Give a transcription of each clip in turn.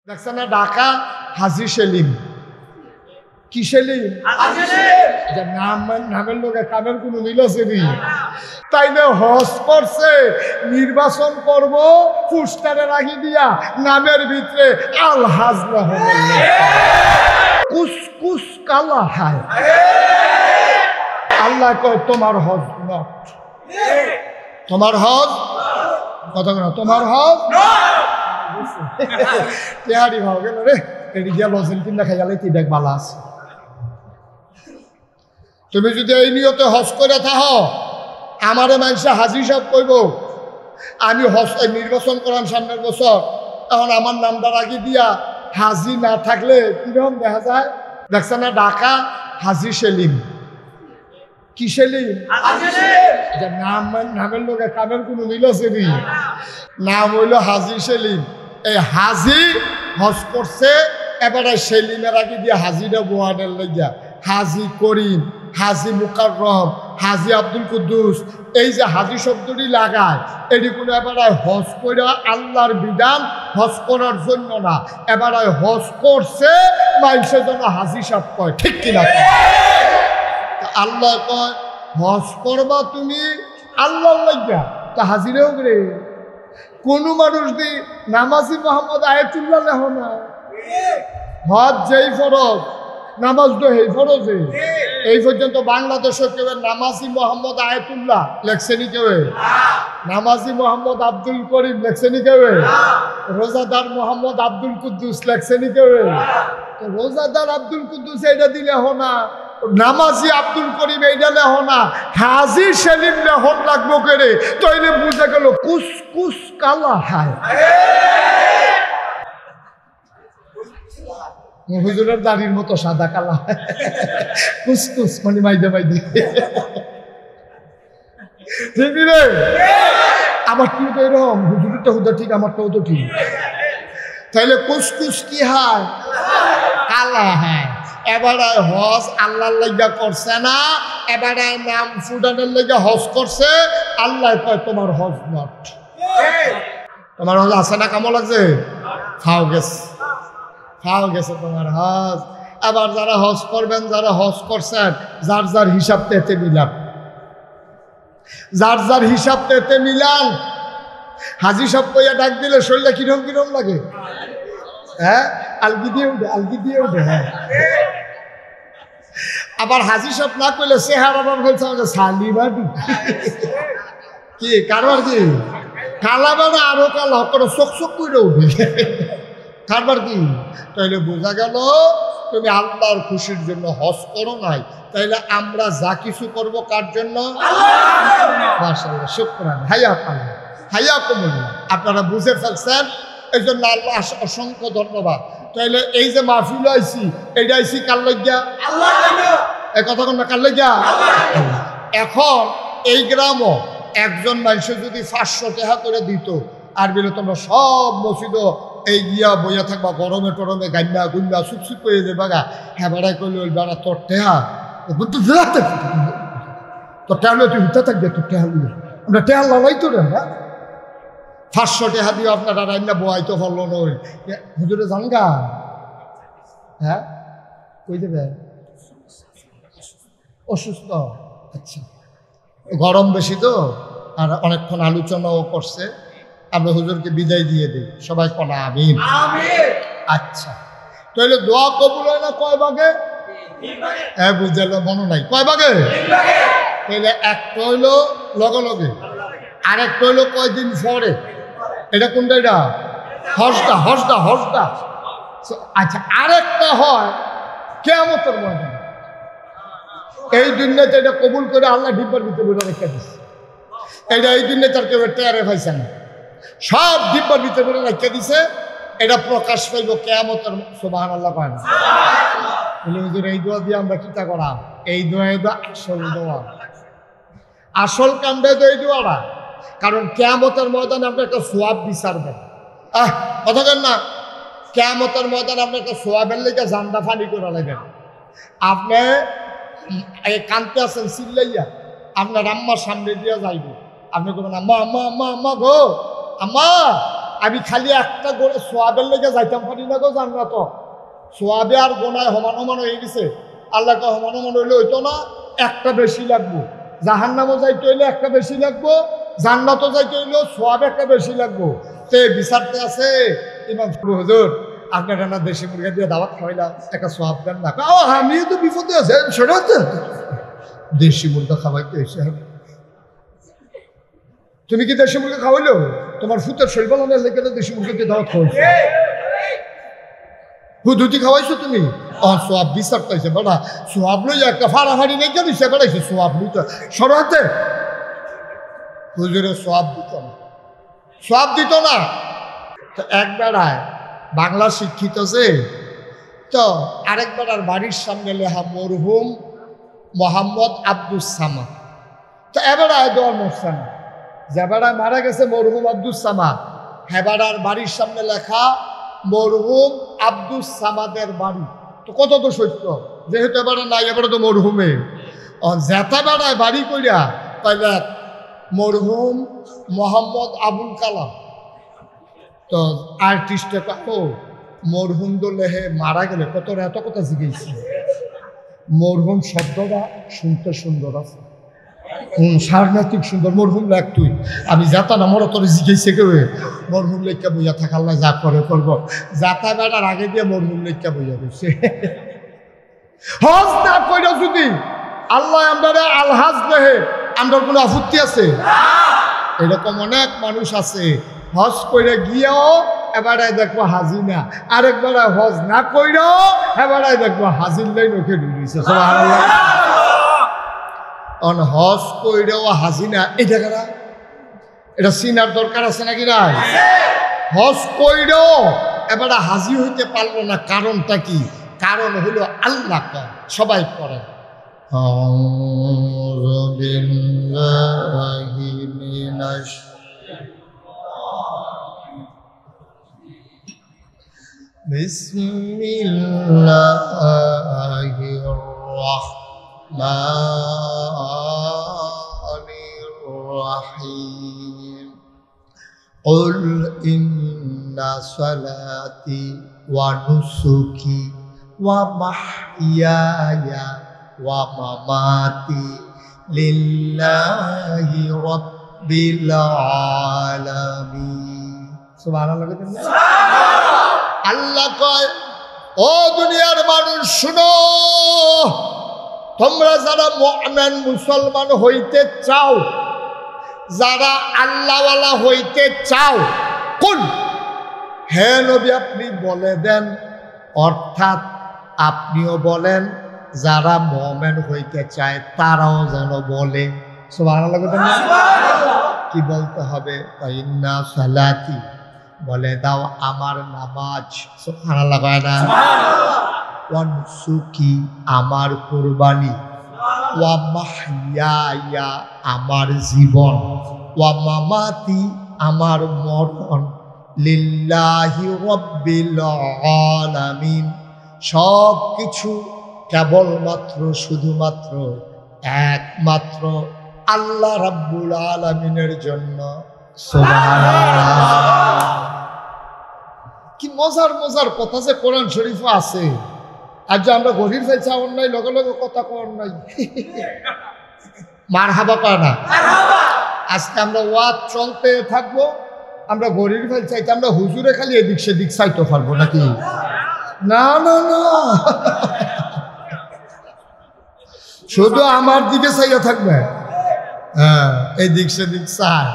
দেখছেন না ঢাকা হাজি সেলিম কি সেলিম নামের লোকে কামের কোনো মিল আছে নি তাই না হজ করছে নির্বাচন করব পোস্টারে রাখি দিয়া নামের ভিতরে আল হাজ কুসকুস কালা হায় আল্লাহ কয় তোমার হজ নট তোমার হজ কথা না তোমার হজ তেহারি ভাও গেল রে এটি গিয়া লজেন কিনা খাই গেলে কি দেখ বালা আছে তুমি যদি এই নিয়তে হজ করে থাকো আমারে মানুষে হাজি সব কইব আমি হজ নির্বাচন করলাম সামনের বছর এখন আমার নামটা রাখি দিয়া হাজি না থাকলে কিরকম দেখা যায় দেখছেন না ঢাকা হাজি সেলিম কি সেলিম নামের লোকে কামের কোনো মিল আছে নি নাম হইল হাজি সেলিম এই হাজি হজ করছে এবারে সেলিমের আগে দিয়ে হাজিরা বোয়ানের লাগিয়া হাজি করিম হাজি মুকাররম হাজি আব্দুল কুদ্দুস এই যে হাজি শব্দটি লাগায় এটি কোনো এবারে হজ করে আল্লাহর বিধান হজ করার জন্য না এবারে হজ করছে মানুষের জন্য হাজি সাহেব কয় ঠিক কিনা আল্লাহ কয় হজ করবা তুমি আল্লাহর লাগিয়া তা হাজিরেও রে কোনো মানুষ দি নামাজি মোহাম্মদ আয়াতুল্লাহ লেহ না হজ যেই ফরজ নামাজ তো এই ফরজে এই পর্যন্ত বাংলাদেশে কেউ নামাজি মোহাম্মদ আয়াতুল্লাহ লেখছেনি কেউ নামাজি মোহাম্মদ আব্দুল করিম লেখছেনি কেউ রোজাদার মোহাম্মদ আব্দুল কুদ্দুস লেখছেনি কেউ তো রোজাদার আব্দুল কুদ্দুস এইটা দিলে হো না নামাজি আব্দুল করিম এইটা লেহ না হাজি সেলিম লেহন লাগবো করে তৈলে বুঝে গেল কুসকুস কালা হায় হুজুরের দাড়ির মতো সাদা কালা কুসকুস মানে মাইদে মাইদে ঠিক রে আমার কি তো এরকম হুজুরেরটা হুদা ঠিক আমারটাও তো ঠিক তাইলে কুসকুস কি হয় কালা হয় এবারে হজ আল্লাহর লাগা করছে না এবারে নাম ফুডানের লাগা হজ করছে আল্লাহ কয় তোমার হজ নট তোমার হজ আছে না কেমন লাগছে খাও গেছে তোমার হজ আবার যারা হজ করবেন যারা হজ করছেন যার যার হিসাব তেতে মিলান যার যার হিসাব তেতে মিলান হাজি সব কইয়া ডাক দিলে শরীরটা কিরম কিরম লাগে হ্যাঁ আলগি দিয়ে উঠে হ্যাঁ আবার হাজি সব না কইলে চেহারা বলছে আমাদের শালিবাড়ি কি কারবার কি কালা বানা আরো কালা করে চোখ করে উঠে কারবার কি তাইলে বোঝা গেল তুমি আল্লাহর খুশির জন্য হজ করো নাই তাইলে আমরা যা কিছু করব কার জন্য মাশাআল্লাহ শুকরান হায়াকুমুল্লাহ আপনারা বুঝে ফেলছেন এই জন্য আল্লাহ অসংখ্য ধন্যবাদ তাইলে এই যে মাহফিল আইছি এইটা আইছি কার লাগিয়া আল্লাহ এই কথা কোন কার লাগিয়া এখন এই গ্রামও একজন মানুষ যদি 500 টাকা করে দিত আর বিলে তোমরা সব মসজিদ এই গিয়া বইয়া থাকবা গরমে টরমে গাইনা গুন্ডা সুপসুপ করে যাবা গা হ্যাঁ বেড়াই করলে ওই বেড়া তোর টেহা তোর টেহলে তুই উঠতে থাকবে তোর টেহা নিয়ে আমরা টেহা লড়াই তো রে আমরা 500 টাকা দিয়ে আপনারা রান্না বোয়াইতে পারলো নই হুজুরে জানগা হ্যাঁ কই দেবে অসুস্থ আচ্ছা গরম বেশি তো আর অনেকক্ষণ আলোচনাও করছে আমরা হুজুরকে বিদায় দিয়ে দিই সবাই কনা আমিন আচ্ছা তাহলে দোয়া কবুল হয় না কয় ভাগে হ্যাঁ বুঝলো মনে নাই কয় ভাগে তাহলে একটা হইলো লগে লগে আরেকটা হইলো কয়দিন পরে এটা কোনটা এটা হজটা আচ্ছা আরেকটা হয় কিয়ামতের ময়দান এই দুনিয়াতে এটা কবুল করে আল্লাহ ডিব্বার ভিতরে রেখে দিচ্ছে এটা এই দুনিয়া তার কেউ টেয়ারে পাইছে না সব ডিব্বার ভিতরে রেখে দিছে এটা প্রকাশ পাইব কিয়ামতের সুবহানাল্লাহ পায় না হুজুর এই দোয়া দিয়ে আমরা কিতা করা এই দোয়া আসল দোয়া আসল কামটা তো এই দোয়াটা কারণ কিয়ামতের ময়দানে আপনি একটা সোয়াব বিচারবেন কথা কেন না কিয়ামতের ময়দানে আপনি একটা সোয়াবের লেগে জান্ডা ফানি করে লাগবেন আপনি কানতে আছেন চিল্লাইয়া আপনার আম্মার সামনে দিয়ে যাইব আপনি করবেন আম্মা আম্মা আম্মা আম্মা গো আম্মা আমি খালি একটা গোড়ে সোয়াবের লেগে যাইতাম পারি না গো জান্নাত। সোয়াবে আর গোনায় সমান সমান হয়ে গেছে। আল্লাহকে সমান সমান হইলে হইতো না, একটা বেশি লাগবো। জাহান্নামও যাইতে হইলে একটা বেশি লাগবো, জান্নাতও যাইতে হইলেও সোয়াব একটা বেশি লাগবো। তে বিচারতে আছে ইমাম হুজুর আপনার না দেশি মুরগি দিয়ে দাওয়াত খাওয়াইলাম, একটা সোয়াব দেন না। আমিও তো বিপদে আছে, সেটা দেশি মুরগা খাওয়াইতে এসে। তুমি কি দেশি মুরগি খাওয়াইলো? তোমার ফুতের শরীর বানানোর লেগে দেশি মুরগিতে দাওয়াত খাওয়াইছো, হুদুতি খাওয়াইছো তুমি। সোয়াব বিচার পাইছে বেড়া, সোয়াব লই একটা ফাড়াফাড়ি নেই কেন সে বেড়াইছে সোয়াব লইতে সরাতে। হুজুরে সোয়াব দিত না, সোয়াব দিত না। তো এক বেড়ায় বাংলা শিক্ষিত যে, তো আরেক বেড়ার বাড়ির সামনে লেখা মরহুম মোহাম্মদ আব্দুস সামাদ। তো এবেড়ায় দোয়ার মরছে না, যে বেড়ায় মারা গেছে মরহুম আব্দুস সামাদ, হেবেড়ার বাড়ির সামনে লেখা মরহুম আব্দুস সামাদের বাড়ি। তো কত তো সত্য, যেহেতু এবারে নাই, এবারে তো মরহুমে জেতা বেড়ায় বাড়ি কইরা তাইলে মরহুম মোহাম্মদ আবুল কালাম। তো আর্টিস্টে কাকো মরহুম দোলেহে মারা গেলে কত এত কথা জিজ্ঞেস। মরহুম শব্দটা শুনতে সুন্দর আছে, সারনাতিক সুন্দর। মরহুম লেখ তুই, আমি যাতা না মরা তোর জিজ্ঞেসে কেউ মরহুম লেখা বইয়া থাকার না, যা করে করবো। যাতা বেটার আগে দিয়ে মরহুম লেখা বইয়া রয়েছে। হজ না কইরা যদি আল্লাহ আমরা আলহাজ দেহে, আমরা কোনো আপত্তি আছে? এরকম অনেক মানুষ আছে হজ কইরা গিয়েও এবারে দেখবো হাজি না, আরেকবার হজ না কইরাও এবারে দেখবো হাজির লাইন ওকে ঢুকিয়েছে। সুবহানাল্লাহ। অন হজ কইরাও হাজি না, এটা কারা? এটা চিনার দরকার আছে নাকি নাই? হজ কইরাও এবারে হাজি হইতে পারলো না, কারণটা কি? কারণ হলো আল্লাহ কর, সবাই করেন। বিসমিল্লাহির রাহমানির রাহিম। কুল ইন্না সালাতি ওয়া নুসুকি ওয়া মাহইয়ায়া ওয়া মামাতি লিল্লাহি রাব্বিল আলামিন। সুবহানাল্লাহ। আল্লাহ কয়, ও দুনিয়ার মানুষ শুনো, তোমরা যারা মুমিন মুসলমান হইতে চাও, যারা আল্লাহওয়ালা হইতে চাও, কুল, হে নবী আপনি বলে দেন, অর্থাৎ আপনিও বলেন, যারা মুমিন হইতে চায় তারাও যেন বলে। সুবহানাল্লাহ। কি বলতে হবে? ইন্না সালাতি, বলে দাও আমার নামাজ। সুবহানাল্লাহ। ওয়া নুসুকি, আমার কুরবানি। ওয়া মাহইয়ায়া, আমার জীবন। ওয়া মামাতি, আমার মরণ। লিল্লাহি রাব্বিল আলামিন, সব কিছু কেবলমাত্র শুধুমাত্র একমাত্র আল্লাহ রাব্বুল আলামিনের জন্য। সুবহানাল্লাহ। কি মজার মজার কথা যে কোরআন শরীফে আছে। আর যে আমরা গভীর ফেল চাওয়ার নাই, লগে লগে কথা কর নাই, মারহাবা কয় না। আজকে আমরা ওয়াজ চলতে থাকবো, আমরা গরির ফেল চাইতে আমরা হুজুরে খালি এদিক সেদিক চাইতে পারবো নাকি? না না না, শুধু আমার দিকে চাইয়া থাকবে। হ্যাঁ, এদিক সেদিক চায়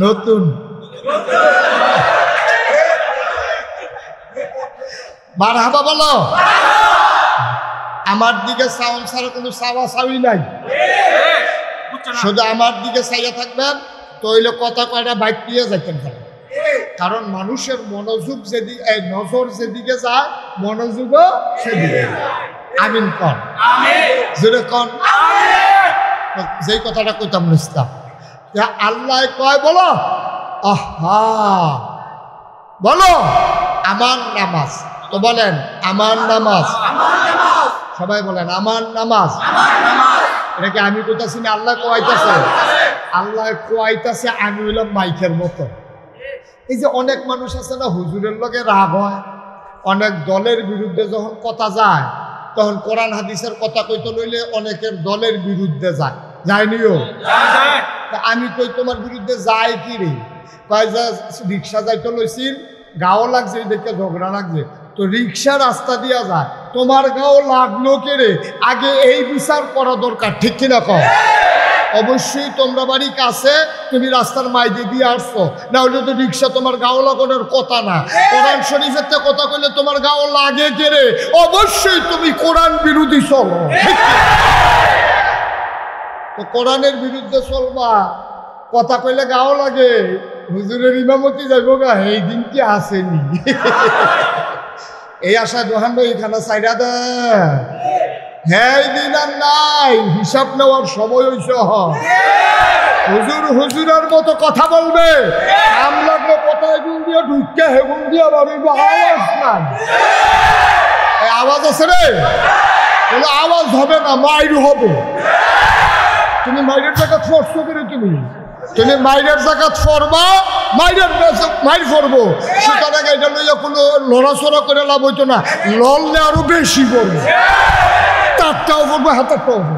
নতুন। মারহাবা বলো। আমার দিকে সাউন্ড ছাড়া কোনো চাওয়া চাওয়ি নাই, শুধু আমার দিকে চাইয়া থাকবেন। তো হইলে কথা কয়টা বাইক দিয়ে যাইতেন পারে, কারণ মানুষের মনোযোগ যেদিকে, নজর যেদিকে যায় মনোযোগও সেদিকে। আমিন কন, জোরে কন। যেই কথাটা কইতাম নিস্তাম, আল্লাহ কয় বলো, আহা বলো আমার নামাজ। তো বলেন আমার নামাজ। সবাই বলেন আমার নামাজ। এটাকে আমি কইতাছি না, আল্লাহ কোয়াইতাছে। আল্লাহ কোয়াইতাছে, আমি হইলাম মাইকের মতো। এই যে অনেক মানুষ আছে না, হুজুরের লগে রাগ হয়, অনেক দলের বিরুদ্ধে যখন কথা যায় তখন কোরআন হাদিসের কথা কইতে লইলে অনেকের দলের বিরুদ্ধে যায়, যায়নিও? আমি কই তোমার বিরুদ্ধে যায় কি রে? কয় যে রিক্সা যাইতে লইছিল, গাও লাগছে, দেখে ঝগড়া লাগছে, তো রিক্সা রাস্তা দিয়া যায়, তোমার গাও লাগলো কে রে? আগে এই বিচার করা দরকার, ঠিক কিনা কও? অবশ্যই তোমরা বাড়ি কাছে, তুমি রাস্তার মাইজে দিয়ে আসছো, না হলে তো রিক্সা তোমার গাও লাগানোর কথা না। কোরআন শরীফের তো কথা কইলে তোমার গাও লাগে কে রে? অবশ্যই তুমি কোরআন বিরোধী চলো, তো কোরআনের বিরুদ্ধে চলবা, কথা কইলে গাও লাগে, হুজুরের ইমামতি যাইব গা, এই দিন কি আসেনি? এই আশা দোহান ভাই এখানে সাইডা দে, হ্যাঁ দিন আর নাই, হিসাব নেওয়ার সময় হইছে। হুজুর হুজুরের মতো কথা বলবে, আম লাগলে কোথায় গুণ দিয়ে ঢুকে হেগুন দিয়ে ভাবিব, আওয়াজ নাই, আওয়াজ আছে রে, বলে আওয়াজ হবে না, মাইর হবে। তুমি মাইরের জায়গা ফোর্স করে, তুমি মাইরের জায়গা ফরবা, মাইর ফরবো, সুতরাং এটা লইয়া কোনো লড়াচড়া করে লাভ হইতো না, লড়লে আরো বেশি করবো, তারটাও করবো, হাতারটাও করবো,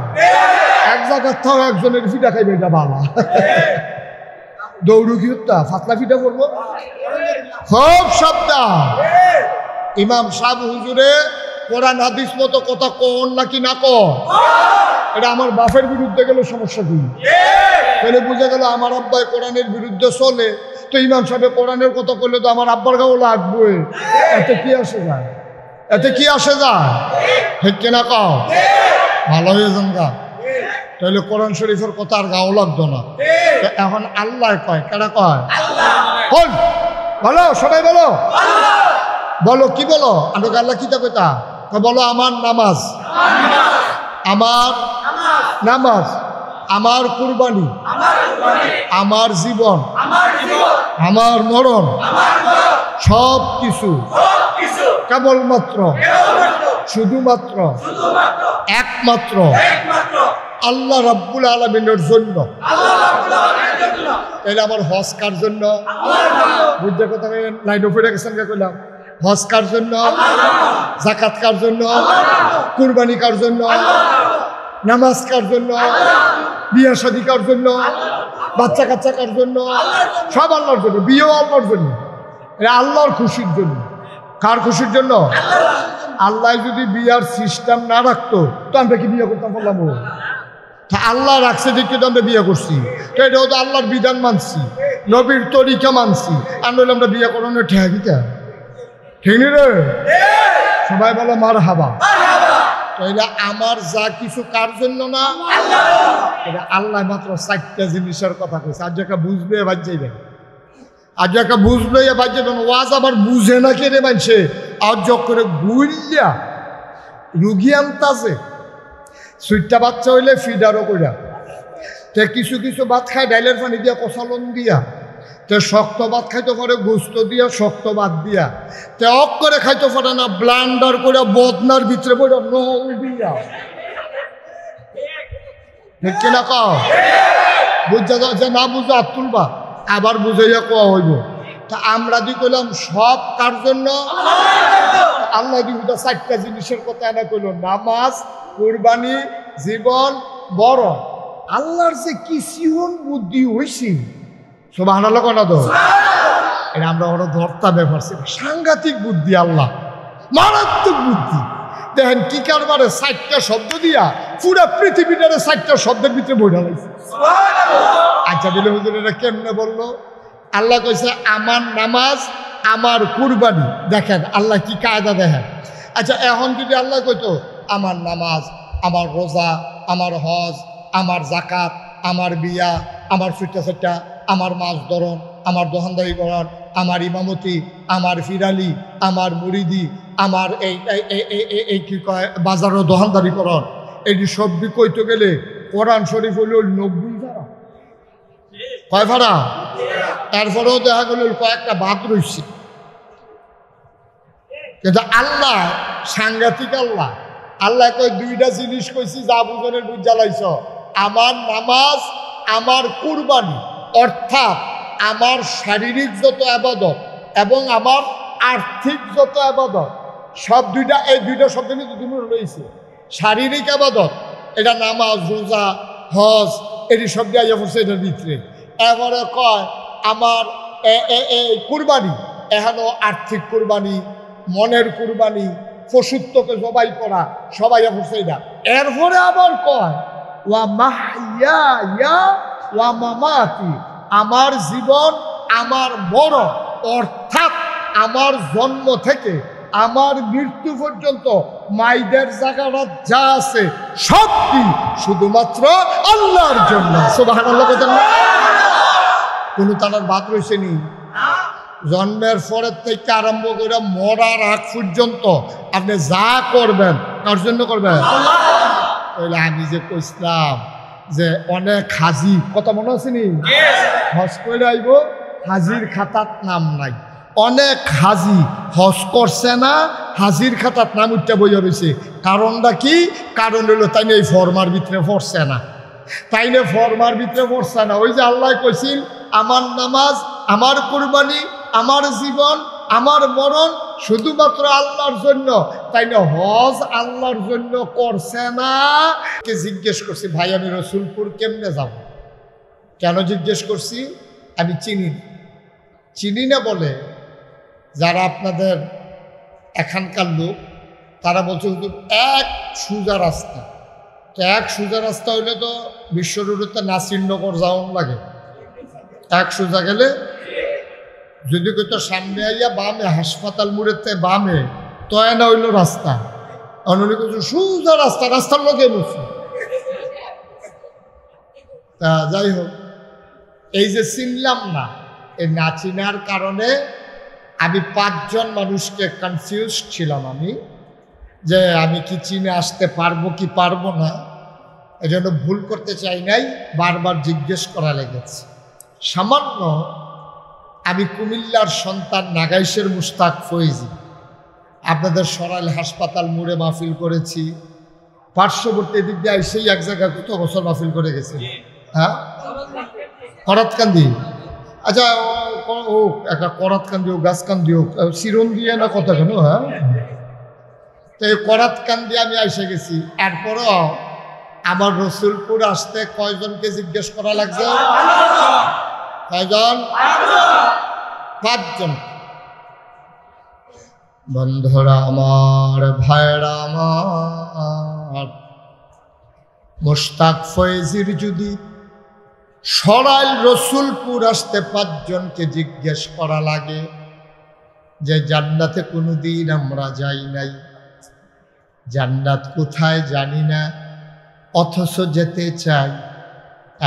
এক জায়গার থাও একজনের ফিটা খাইবে, এটা বালা দৌড়ু কি হত্যা, ফাতলা ফিটা করবো, খুব সাবধান। ইমাম সাহেব হুজুরে কোরআন হাদিস মতো কথা কোন নাকি না কন, এটা আমার বাপের বিরুদ্ধে গেলে সমস্যা কি? তাহলে বুঝে গেল আমার আব্বাই কোরআনের বিরুদ্ধে চলে, তো ইমাম সাহেব কোরআনের কথা বললে তো আমার আব্বার গাও লাগবে, এতে কি আসে যায়? এতে কি আসে যায়? ঠিক কিনা কও? ভালো হয়ে যান গা, তাহলে কোরআন শরীফের কথা আর গাও লাগতো না। এখন আল্লাহ কয়, কেডা কয়? বল, বলো সবাই বলো, বলো কি বলো? আমাকে আল্লাহ কি কইতা? বলো আমার নামাজ, আমার নামাজ, আমার কুরবানি, আমার জীবন, আমার মরণ, সব কিছু কেবলমাত্র, শুধুমাত্র, একমাত্র আল্লাহ রাব্বুল আলামিনের জন্য। তাহলে আমার হজ কার জন্য? বুঝতে কথা লাইন উপরে গেছেন, কইলাম হজ কার জন্য, যাকাত কার জন্য, কুরবানি কার জন্য, নামাজ কার জন্য, বিয়া শাদী কার জন্য, বাচ্চা কাচ্চা কার জন্য, সব আল্লাহর জন্য, বিয়েও আল্লাহর জন্য, এটা আল্লাহর খুশির জন্য। কার খুশির জন্য? আল্লাহ যদি বিয়ার সিস্টেম না রাখতো তো আমরা কি বিয়ে করতাম? বললাম আল্লাহ রাখছে দেখে তো আমরা বিয়ে করছি, তো এটাও তো আল্লাহর বিধান মানছি, নবীর তরিকা মানছি, আর নইলে আমরা বিয়ে করানো ঠেয়া দিতা, ঠিক নি রে? সবাই বলো মার হাবা। তাইলে আমার যা কিছু কার জন্য না, এটা আল্লাহ মাত্র 4টা জিনিসের কথা কইছে। আজ যাকে বুঝবে এবার যাইবেন, আজ যাকে বুঝবে এবার যাবেন, ওয়াজ আবার বুঝে না কে রে মানছে, আর যোগ করে গুইলিয়া রুগী আনতাছে। 4টা বাচ্চা হইলে ফিডারও কইরা, তে কিছু কিছু ভাত খায় ডাইলের পানি দিয়া, কষালন দিয়া, তে শক্ত ভাত খাইতে পারে গোস্ত দিয়া, শক্ত ভাত দিয়া, তে অক করে খাইতে পারে না, ব্লান্ডার করে বদনার ভিতরে পড়ে নল দিয়া, ঠিক কিনা কও? বুঝা যে না বুঝো আর তুলবা, আবার বুঝাইয়া কোয়া হইব। তা আমরা দি কইলাম সব কার জন্য? আল্লাহ দি 4টা জিনিসের কথা এনে কইল, নামাজ, কুরবানি, জীবন, বড়। আল্লাহর যে কি সিহন বুদ্ধি হইছি, সুবহানাল্লাহ কোনা তো, এটা আমরা ওরা ধর্তা ব্যাপার, সাংঘাতিক বুদ্ধি, আল্লাহ মারাত্মক বুদ্ধি। দেখেন কি কারবারে 4টা শব্দ দিয়া পুরা পৃথিবীটারে 4টা শব্দের ভিতরে বইটা লাগছে। আচ্ছা দিলে হুজুর এটা কেমনে বললো? আল্লাহ কইছে আমার নামাজ, আমার কুরবানি। দেখেন আল্লাহ কি কায়দা দেখেন। আচ্ছা এখন যদি আল্লাহ কইতো আমার নামাজ, আমার রোজা, আমার হজ, আমার জাকাত, আমার বিয়া, আমার ছুটা, আমার মাছ ধরন, আমার দোকানদারি করণ, আমার ইমামতি, আমার ফিরালি, আমার মুরিদি, আমার এই কি কয় বাজারও দোকানদারি করণ, এটি সবজি কইতে গেলে কোরআন শরীফ হইল 90 ধারা, কয় ভাড়া? তারপরেও দেখা গেল কয়েকটা বাদ রয়েছে। কিন্তু আল্লাহ সাংঘাতিক আল্লাহ। আল্লাহ কয় 2টা জিনিস কইছি, যা বুঝনের বুঝ জ্বালাইছ, আমার নামাজ, আমার কুরবানি। অর্থাৎ আমার শারীরিক যত আবাদত এবং আমার আর্থিক যত আবাদত সব দুইটা, এই দুইটা শব্দের মধ্যে তুমি রয়েছে। শারীরিক আবাদত এটা নামাজ, রোজা, হজ, এটি সব দিয়ে আইয়া পড়ছে এটার ভিতরে। এবারে কয় আমার কুরবানি, এখানেও আর্থিক কুরবানি, মনের কুরবানি, পশুত্বকে জবাই করা সবাই পড়ছে এটা। এরপরে আবার কয় ওয়া মাহইয়া ওয়া মামাতি, আমার জীবন আমার মরণ, অর্থাৎ আমার জন্ম থেকে আমার মৃত্যু পর্যন্ত মাইদের জায়গাটা যা আছে সব কি শুধুমাত্র আল্লাহর জন্য। সুবহানাল্লাহ। কোনো তার বাদ রয়েছে নি? জন্মের পরের থেকে আরম্ভ করে মরার আগ পর্যন্ত আপনি যা করবেন কার জন্য করবেন? তাহলে আমি যে কইছিলাম যে অনেক হাজি, কথা মনে আছে নি? হজ করে আইব, হাজির খাতার নাম নাই। অনেক হাজি হজ করছে না, হাজির খাতার নাম উঠতে বইয়া রয়েছে। কারণটা কি? কারণ হলো তাই এই ফরমার ভিতরে পড়ছে না, তাই না ফরমার ভিতরে পড়ছে না। ওই যে আল্লাহ কইছিল আমার নামাজ, আমার কুরবানি, আমার জীবন, আমার মরণ শুধুমাত্র আল্লাহর জন্য, তাই না হজ আল্লাহর জন্য করছে না। কে জিজ্ঞেস করছি ভাই আমি রসুলপুর কেমনে যাব? কেন জিজ্ঞেস করছি? আমি চিনি না বলে যারা আপনাদের এখানকার লোক তারা বলছে এক সোজা রাস্তা। তো এক সোজা রাস্তা হইলে তো বিশ্ব রোডতে নাসিরনগর যাওয়ান লাগে। এক সোজা গেলে যদি কেউ তো সামনে আইয়া বামে হাসপাতাল মুড়েতে বামে তয় না হইল রাস্তা, অনেক কিছু সোজা রাস্তা, রাস্তার লোকে বসে। তা যাই হোক, এই যে চিনলাম না, এই না চিনার কারণে আমি 5 জন মানুষকে কনফিউজ ছিলাম আমি, যে আমি কি চিনে আসতে পারবো কি পারবো না। এই জন্য ভুল করতে চাই নাই, বারবার জিজ্ঞেস করা লেগেছে। সামান্য আমি কুমিল্লার সন্তান নাগাইশের মুশতাক ফয়েজি, আপনাদের সরাইল হাসপাতাল মোড়ে মাহফিল করেছি। পার্শ্ববর্তী দিক দিয়ে সেই এক জায়গায় কত বছর মাহফিল করে গেছে। হ্যাঁ, করাতকান্দি। আচ্ছা, ও একটা করাতকান্দি হোক, গাছকান্দি হোক, চিরন দিয়ে না কথা কেন? হ্যাঁ, তো এই করাতকান্দি আমি এসে গেছি। এরপরও আমার রসুলপুর আসতে কয়জনকে জিজ্ঞেস করা লাগছে? কয়জন? 5 জন। বন্ধুরা আমার, ভাইরা আমার, মুশতাক ফয়েজির যদি সরাইল রসুলপুর আসতে 5 জনকে জিজ্ঞেস করা লাগে যে জান্নাতে কোনোদিন আমরা যাই নাই, জান্নাত কোথায় জানি না, অথচ যেতে চাই।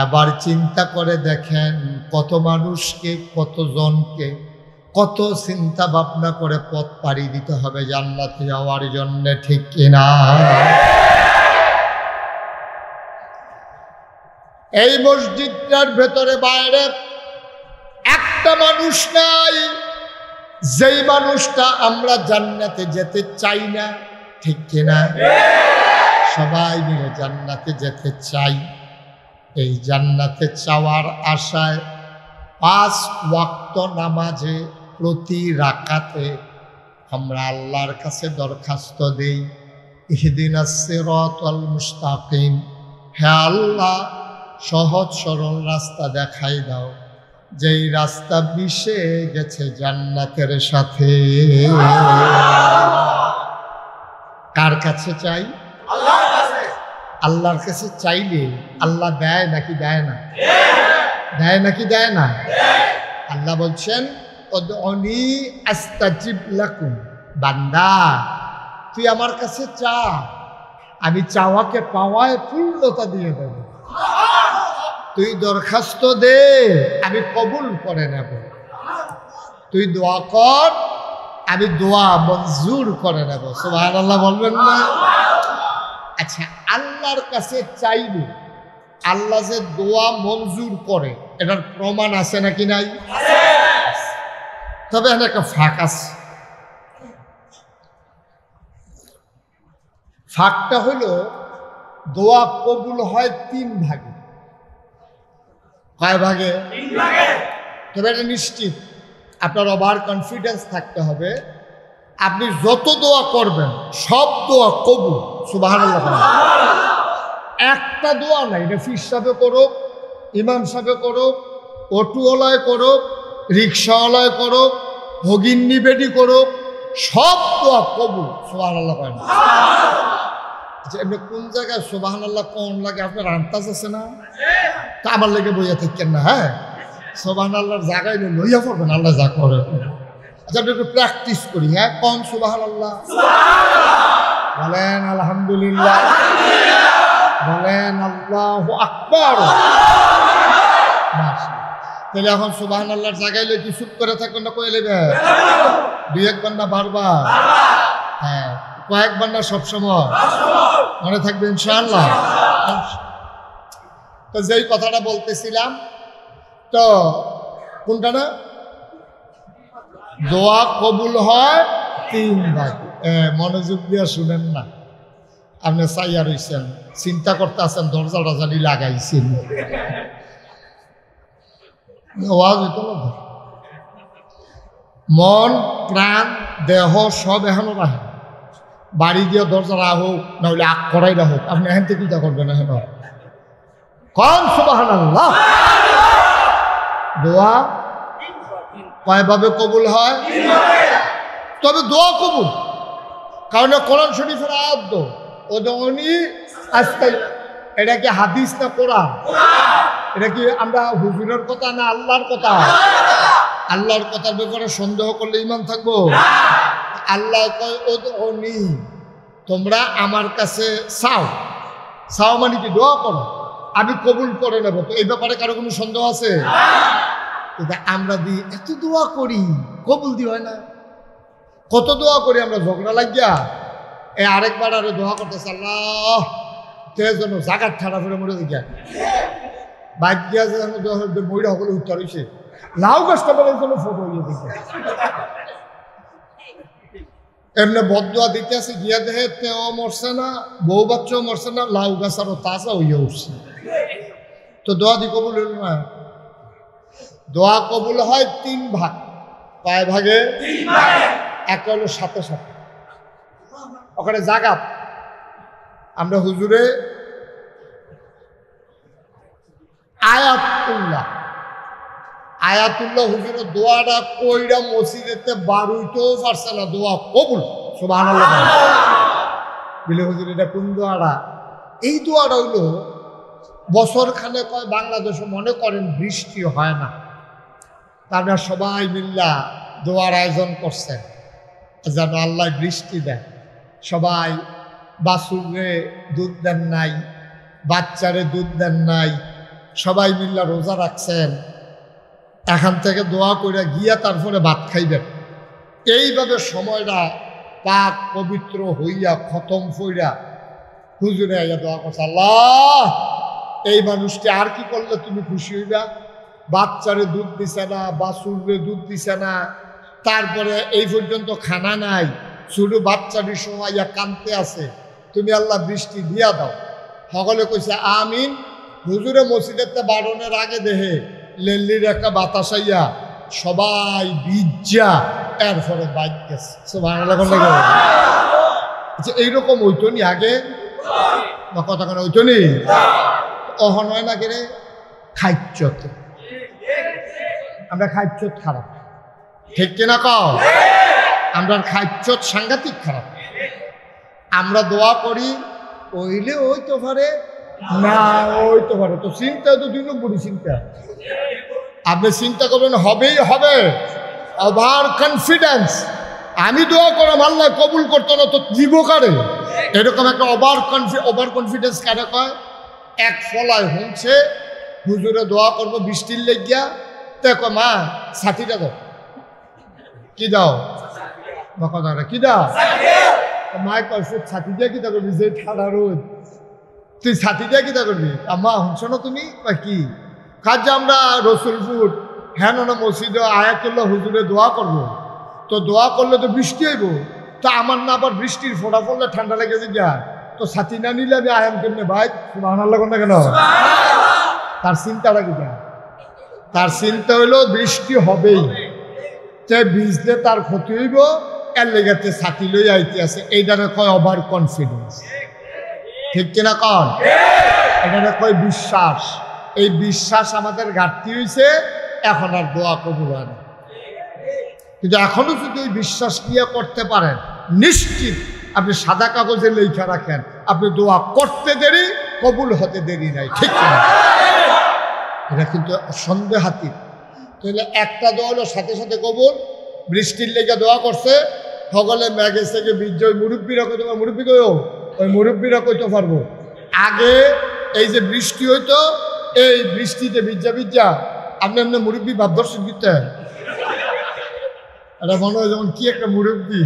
এবার চিন্তা করে দেখেন কত মানুষকে, কত জনকে, কত চিন্তা ভাবনা করে পথ পাড়ি দিতে হবে জান্নাতে যাওয়ার জন্য, ঠিক কিনা? এই মসজিদটার ভেতরে বাইরে একটা মানুষ নাই যেই মানুষটা আমরা জান্নাতে যেতে চাই না, ঠিক কিনা? সবাই মিলে জান্নাতে যেতে চাই। এই জান্নাতে চাওয়ার আশায় 5 ওয়াক্ত নামাজে প্রতি রাকাতে আমরা আল্লাহর কাছে দরখাস্ত দেই, ইহদিনাস সিরাতাল মুস্তাকিম, হে আল্লাহ সহজ সরল রাস্তা দেখাই দাও, যেই রাস্তা মিশে গেছে জান্নাতের সাথে। কার কাছে চাই? আল্লাহর কাছে। আল্লাহর কাছে চাইলে আল্লাহ দেয় নাকি দেয় না? দেয় নাকি দেয় না? আল্লাহ বলছেন উদউনি আস্তাজিব লাকুম, বান্দা তুই আমার কাছে চা, আমি চাওয়াকে পাওয়ায় পূর্ণতা দিয়ে দেব। তুই দরখাস্ত দে, আমি কবুল করে নেব। তুই দোয়া কর, আমি দোয়া মঞ্জুর করে নেব। সুবহানাল্লাহ বলবেন না? আচ্ছা, আল্লাহর কাছে চাইবে আল্লাহ যে দোয়া মঞ্জুর করে, এটার প্রমাণ আছে নাকি নাই? তবে এখানে একটা ফাঁক আছে। ফাঁকটা হলো দোয়া কবুল হয় 3 ভাগে। কয় ভাগে? 3 ভাগে। তবে এটা নিশ্চিত আপনার ওভার কনফিডেন্স থাকতে হবে, আপনি যত দোয়া করবেন সব দোয়া কবুল। সুবহানাল্লাহ। একটা দোয়া নাই, এটা ফির সাহেবে করুক, ইমাম সাহেবে করুক, অটোওয়ালায় করুক, রিক্সাওয়ালায় করুক, ভগিন্নি বেটি করুক, সব দোয়া কবুল। সুবহানাল্লাহ। আচ্ছা, এমনি কোন জায়গায় সুবহানাল্লাহ কোন লাগে আপনার আন্দাজ আছে না? তা আমার লেগে বইয়া থাকেন না। হ্যাঁ, সুবহানাল্লাহর জায়গায় লইয়া পড়বেন, আল্লাহ যা করে। আচ্ছা, আপনি একটু প্র্যাকটিস করি। হ্যাঁ, কোন সুবহানাল্লাহ বলেন, আলহামদুলিল্লাহ বলেন, আল্লাহু আকবার। তাহলে এখন সুবহানাল্লাহর জায়গায় কি চুপ করে থাকবেন না কয়ে নেবে? দুই একবার না বারবার? হ্যাঁ, কয়েকবার না সবসময়? মনে থাকবে ইনশাআল্লাহ। তো যেই কথাটা বলতেছিলাম, তো কোনটা না, দোয়া কবুল হয় 3 ভাগ। মনোযোগ দিয়ে শুনেন না, আপনি চাইয়া রইছেন, চিন্তা করতে আছেন, দরজাটা জানি লাগাইছেন। মন প্রাণ দেহ সব এখনো রাখেন, বাড়ি দিয়ে দরজা রাখুক না হলে আগ করাই রাখুক, আপনি এখান থেকে চিন্তা করবেন এখন। কোন সুবহানাল্লাহ। দোয়া কয়ভাবে কবুল হয়? তবে দোয়া কবুল, কারণ কোরআন শরীফের আয়াত ওদনি আজকাল। এটা কি হাদিস না কোরআন? এটা কি আমরা হুজুরের কথা না আল্লাহর কথা? আল্লাহর কথার ব্যাপারে সন্দেহ করলে ঈমান থাকবো? আল্লাহ কয় ওদনি, তোমরা আমার কাছে চাও। চাও মানে কি? দোয়া করো, আমি কবুল করে নেব। তো এই ব্যাপারে কারো কোনো সন্দেহ আছে? আমরা দিই এত দোয়া করি, কবুল দি হয় না। কত দোয়া করি আমরা, ঝগড়া লাগিয়া আরেকবার আরে দোয়া করতেছে, আল্লাহ যেন জাগার ঠাড়া ফেরে মরে দিকে বাইক দিয়া যে মহিলা সকলে উত্তর হয়েছে, লাউ গাছটা বলে ফটো হয়ে দিকে এমনি বদুয়া দিতে আছে, গিয়া দেখে তেও মরছে না, বউ বাচ্চাও মরছে না, লাউ গাছ আরো তাজা হইয়া উঠছে। তো দোয়া দি কবুল হইল না? দোয়া কবুল হয় 3 ভাগ। কয় ভাগে? এক হলো সাথে সাথে ওখানে জাগাত। আমরা হুজুরে আয়াতুল্লাহ হুজুরের দোয়াটা কইরা মসজিদেতে বারুইতেও পারছে না, দোয়া কবুল। সুবহানাল্লাহ বলে হুজুর এটা কোন দোয়াটা? এই দোয়াটা হইল বছর খানে কয় বাংলাদেশে মনে করেন বৃষ্টি হয় না, তারা সবাই মিল্লা দোয়ার আয়োজন করছেন যেন আল্লাহ বৃষ্টি দেয়। সবাই বাছুরে দুধ দেন নাই, বাচ্চারে দুধ দেন নাই, সবাই মিল্লা রোজা রাখছেন। এখান থেকে দোয়া করে গিয়া তারপরে ভাত খাইবেন। এইভাবে সময়টা পাক পবিত্র হইয়া খতম হইয়া হুজুরে আইয়া দোয়া করছে, আল্লাহ এই মানুষটি আর কি করলে তুমি খুশি হইবা? বাচ্চারে দুধ দিছে না, বাছুরে দুধ দিছে না, তারপরে এই পর্যন্ত খানা নাই, শুধু বাচ্চাটি সময় কানতে আছে, তুমি আল্লাহ বৃষ্টি দিয়া দাও। সকলে কইছে আমিন। হুজুরে মসজিদের বারণের আগে দেহে লেল্লির একটা বাতাস আইয়া সবাই বিজ্জা এরপরে বাইক গেছে। আচ্ছা, এইরকম হইতো নি আগে? কথা কেন হইতো নি? অহন হয় না কেরে? খাইচ্ছত, আমরা খাইচ্ছত খারাপ, ঠিক কিনা কও? আমরা খাইচ্ছত সাংঘাতিক খারাপ। আমরা দোয়া করি ওইলে ওই তো পারে না, ওই তো পারে, তো চিন্তা তো 2 নম্বরই চিন্তা। আপনি চিন্তা করবেন হবেই হবে, ওভার কনফিডেন্স। আমি দোয়া করলাম আল্লাহ কবুল করতো না, তো দিব কারে? এরকম একটা ওভার কনফিডেন্স কারে কয়? এক ফলায় হচ্ছে হুজুরে দোয়া করবো বৃষ্টির লেগিয়া, দেখো মা ছাতিটা দাও। কি দাও? কি দাও? মায় কয়েছে ছাতি দিয়ে কিতা করবি? যে ঠাড়া রোদ, তুই ছাতি দিয়ে কিতা করবি? আম্মা শুনছো না তুমি? কি কাজ? আমরা রসুলপুর হ্যাঁ না মসজিদে আয়াতুল্লাহ হুজুরে দোয়া করবো, তো দোয়া করলে তো বৃষ্টি হইব, তা আমার না আবার বৃষ্টির ফোঁটা পড়লে ঠান্ডা লেগেছে যা, তো ছাতি না নিলে আমি আয়াম কেমনে? ভাই সুবহানাল্লাহ না কেন? তার চিন্তাটা কি? তার চিন্তা হইলো বৃষ্টি হবেই, তে ভিজলে তার ক্ষতি হইব, এর লেগাতে ছাতি লই আইতে আছে। এইটারে কয় ওভার কনফিডেন্স, ঠিক কিনা কন? এটারে কয় বিশ্বাস। এই বিশ্বাস আমাদের ঘাটতি হয়েছে, এখন আর দোয়া কবুল হয় না। কিন্তু এখনো যদি ওই বিশ্বাস নিয়ে করতে পারেন, নিশ্চিত আপনি সাদা কাগজে লেখা রাখেন, আপনি দোয়া করতে দেরি, কবুল হতে দেরি নাই, ঠিক কিনা? এটা কিন্তু সন্দেহাতীত। তাহলে একটা দোয়া হলো সাথে সাথে কবুল। বৃষ্টির লেগে দোয়া করছে, সকলে ম্যাগে থেকে বীর্য, ওই মুরব্বীরা কইতে পারবো, মুরব্বী কইও, ওই মুরব্বীরা কইতে পারবো। আগে এই যে বৃষ্টি হইতো, এই বৃষ্টিতে ভিজা আপনি আপনার মুরব্বী ভাবদর্শন করতেন। এটা মনে হয় যেমন কি একটা মুরব্বী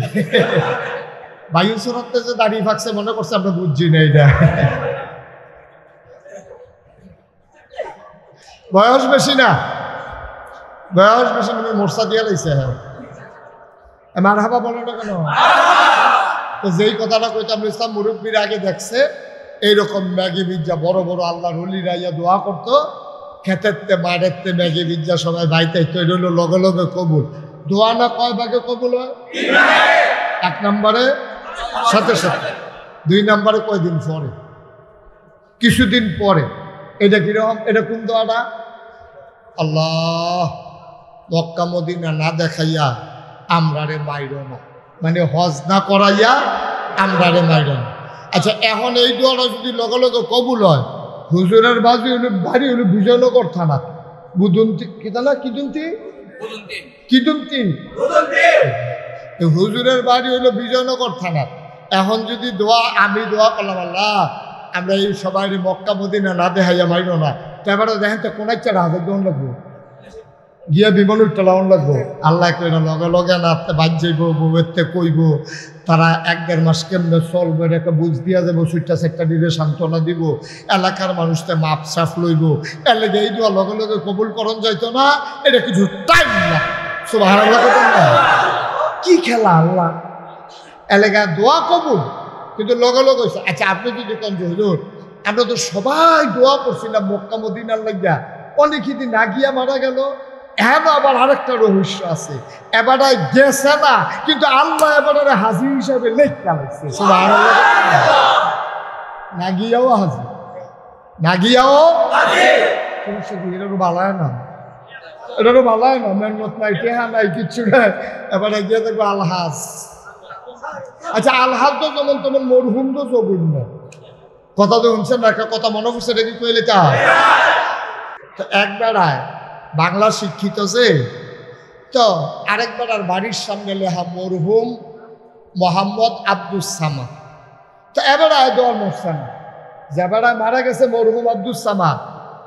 বায়ু সরাতে যে দাঁড়িয়ে থাকছে, মনে করছে আমরা বুঝছি না। এটা বয়স বেশি না, বয়স বেশি না, মোর্চা দিয়ে লাইছে। হ্যাঁ, মার হাবা বলো না কেন? তো যেই কথাটা কইতাম, ইসলাম মুরব্বীর আগে দেখছে এইরকম ম্যাগি বিজ্জা বড় বড় আল্লাহর ওলিরা ইয়া দোয়া করতো, খেতেতে মাঠেতে ম্যাগি বিজ্জা সবাই বাইতে, তৈরি হলো লগে লগে কবুল। দোয়া না কয় ভাগে কবুল হয়? 1 নম্বরে সাথে সাথে, 2 নম্বরে কয়দিন পরে, কিছুদিন পরে। এটা কিরকম? এটা কোন দোয়াটা? আল্লাহ মক্কা মদিনা না দেখাইয়া আমরারে মাইর না, মানে হজ না করাইয়া আমরারে মাইর না। আচ্ছা, এখন এই দোয়াটা যদি লগে লগে কবুল হয়, হুজুরের বাজি হলো বাড়ি হলো বিজয়নগর থানা, বুদন্তি কি থানা, কিদুন্তি, হুজুরের বাড়ি হলো বিজয়নগর থানা। এখন যদি দোয়া, আমি দোয়া করলাম আল্লাহ আমরা এই সবাই মক্কা মদিনা না দেখাইয়া মাইর না, তারপরে দেখেন তো কোন ইচ্ছা হাজার দোন লাগবো, গিয়া বিমানুর টেলাউন লাগবো। আল্লাহ কই না, লগে লগে না বাদ যাইব, বউতে কইব, তারা 1-1.5 মাস কেমনে চলবে একটা বুঝ দিয়া যাবো, সুইটা সেটা দিলে সান্ত্বনা দিব, এলাকার মানুষকে মাপ সাফ লইব। এর লেগে এই দোয়া লগে লগে কবুল করণ যাইতো না, এটা কিছু টাইম না। সুবহানাল্লাহ, কি খেলা আল্লাহ, এলাকায় দোয়া কবুল কিন্তু লগে লগে হয়েছে। আচ্ছা, আপনি যদি কোন হুজুর আমরা তো সবাই দোয়া করছিলাম মক্কা মদিনার লাগিয়া, অনেকে দিন না গিয়া মারা গেল, এখন আবার আরেকটা রহস্য আছে, এবারে গেছে না কিন্তু আল্লাহ এবারে হাজির হিসাবে লেখা লাগছে। না গিয়াও হাজির, না গিয়াও এটারও বালায় না, এটারও বালায় না, মেহনত নাই, টেহা নাই, কিচ্ছু নাই, এবারে গিয়ে দেখবো আলহাজ। আচ্ছা, আলহাজ তো যেমন তেমন মরহুম তো জঘন্য কথা তো শুনছেন না, একটা কথা মনে পড়ছে রেডি কইলে তা তো একবার বাংলা শিক্ষিত যে, তো আরেকবার আর বাড়ির সামনে লেখা মরহুম মোহাম্মদ আব্দুস সামাদ। তো এবার দোয়ার মরছেন, যেবার মারা গেছে মরহুম আব্দুস সামাদ,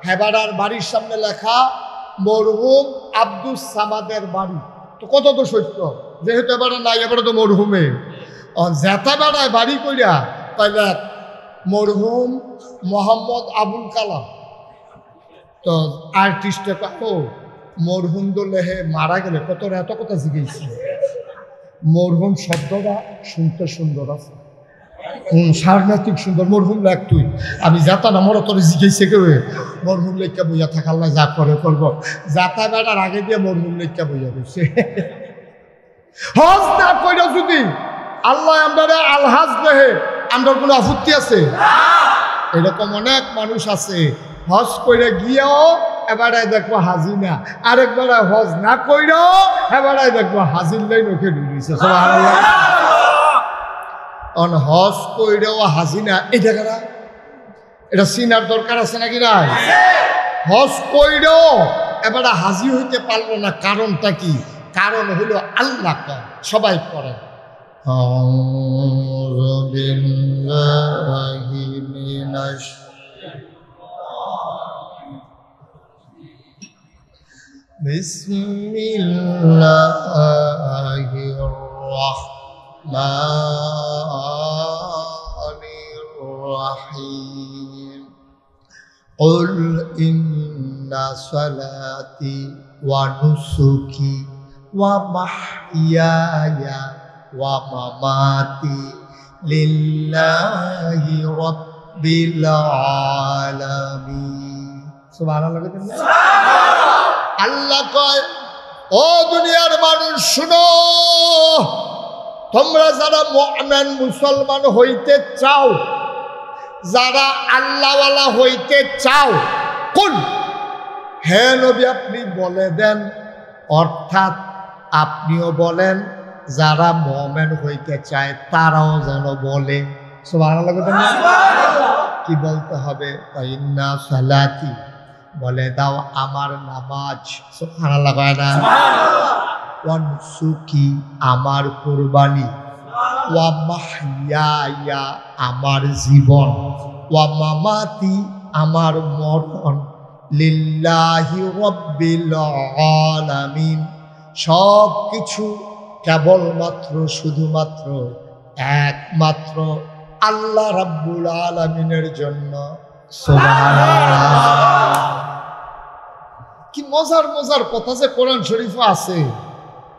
হেবার আর বাড়ির সামনে লেখা মরহুম আব্দুস সামাদের বাড়ি। তো কত তো সত্য, যেহেতু এবারে নাই, এবারে তো মরহুমে জেতা বেড়ায় বাড়ি কইরা তাইলে মরহুম মোহাম্মদ আবুল কালাম। তো আর্টিস্টে কাকো মরহুম দোলেহে মারা গেলে কত এত কথা জিজ্ঞেস, মরহুম শব্দটা শুনতে সুন্দর আছে, সাংঘাতিক সুন্দর। মরহুম লেখ তুই, আমি যাতা না মর তোর জিজ্ঞেসে কেউ মরহুম লেখা বইয়া থাকাল্লা যা করে করব, যাতা বেড়ার আগে দিয়ে মরহুম লেখা বইয়া গেছে। হজ না কইরা যদি আল্লাহ আমরা আলহাজ দেহে, আমরা কোনো আপত্তি আছে? এরকম অনেক মানুষ আছে হজ কইরা গিয়াও এবারে দেখবো হাজির না, আরেকবার হজ না কইরাও এবারে দেখবো হাজির লাই নখে ঢুকিয়েছে। হজ কইরাও হাজি না, এটা কারা, এটা চিনার দরকার আছে নাকি নাই? হজ কইরাও এবারে হাজি হইতে পারলো না, কারণটা কি? কারণ হলো আল্লাহ কয়, সবাই করেন বিসমিল্লাহির রাহমানির রাহিম। قل إن صلاتي ونسكي ومحياي ومماتي لله رب العالمين। সুবহানাল্লাহ। আল্লাহ কয়, ও দুনিয়ার মানুষ শুনো, তোমরা যারা মুমিন মুসলমান হইতে চাও, যারা আল্লাহওয়ালা হইতে চাও, কোন হে নবী আপনি বলে দেন, অর্থাৎ আপনিও বলেন যারা মুমিন হইতে চায় তারাও যেন বলে। সুবহানাল্লাহ। কি বলতে হবে? ইন্না সালাতি, বলে দাও আমার নামাজ। সুবহানাল্লাহ। ওয়া নুসুকি, আমার কুরবানি, ওয়া মাহইয়া, আমার জীবন, ওয়া মামাতি, আমার মরণ, লিল্লাহি রাব্বিল আলামিন, সব কিছু কেবলমাত্র শুধুমাত্র একমাত্র আল্লাহ রাব্বুল আলামিনের জন্য। সুবহানাল্লাহ। কি মজার মজার কথা যে কোরআন শরীফে আছে।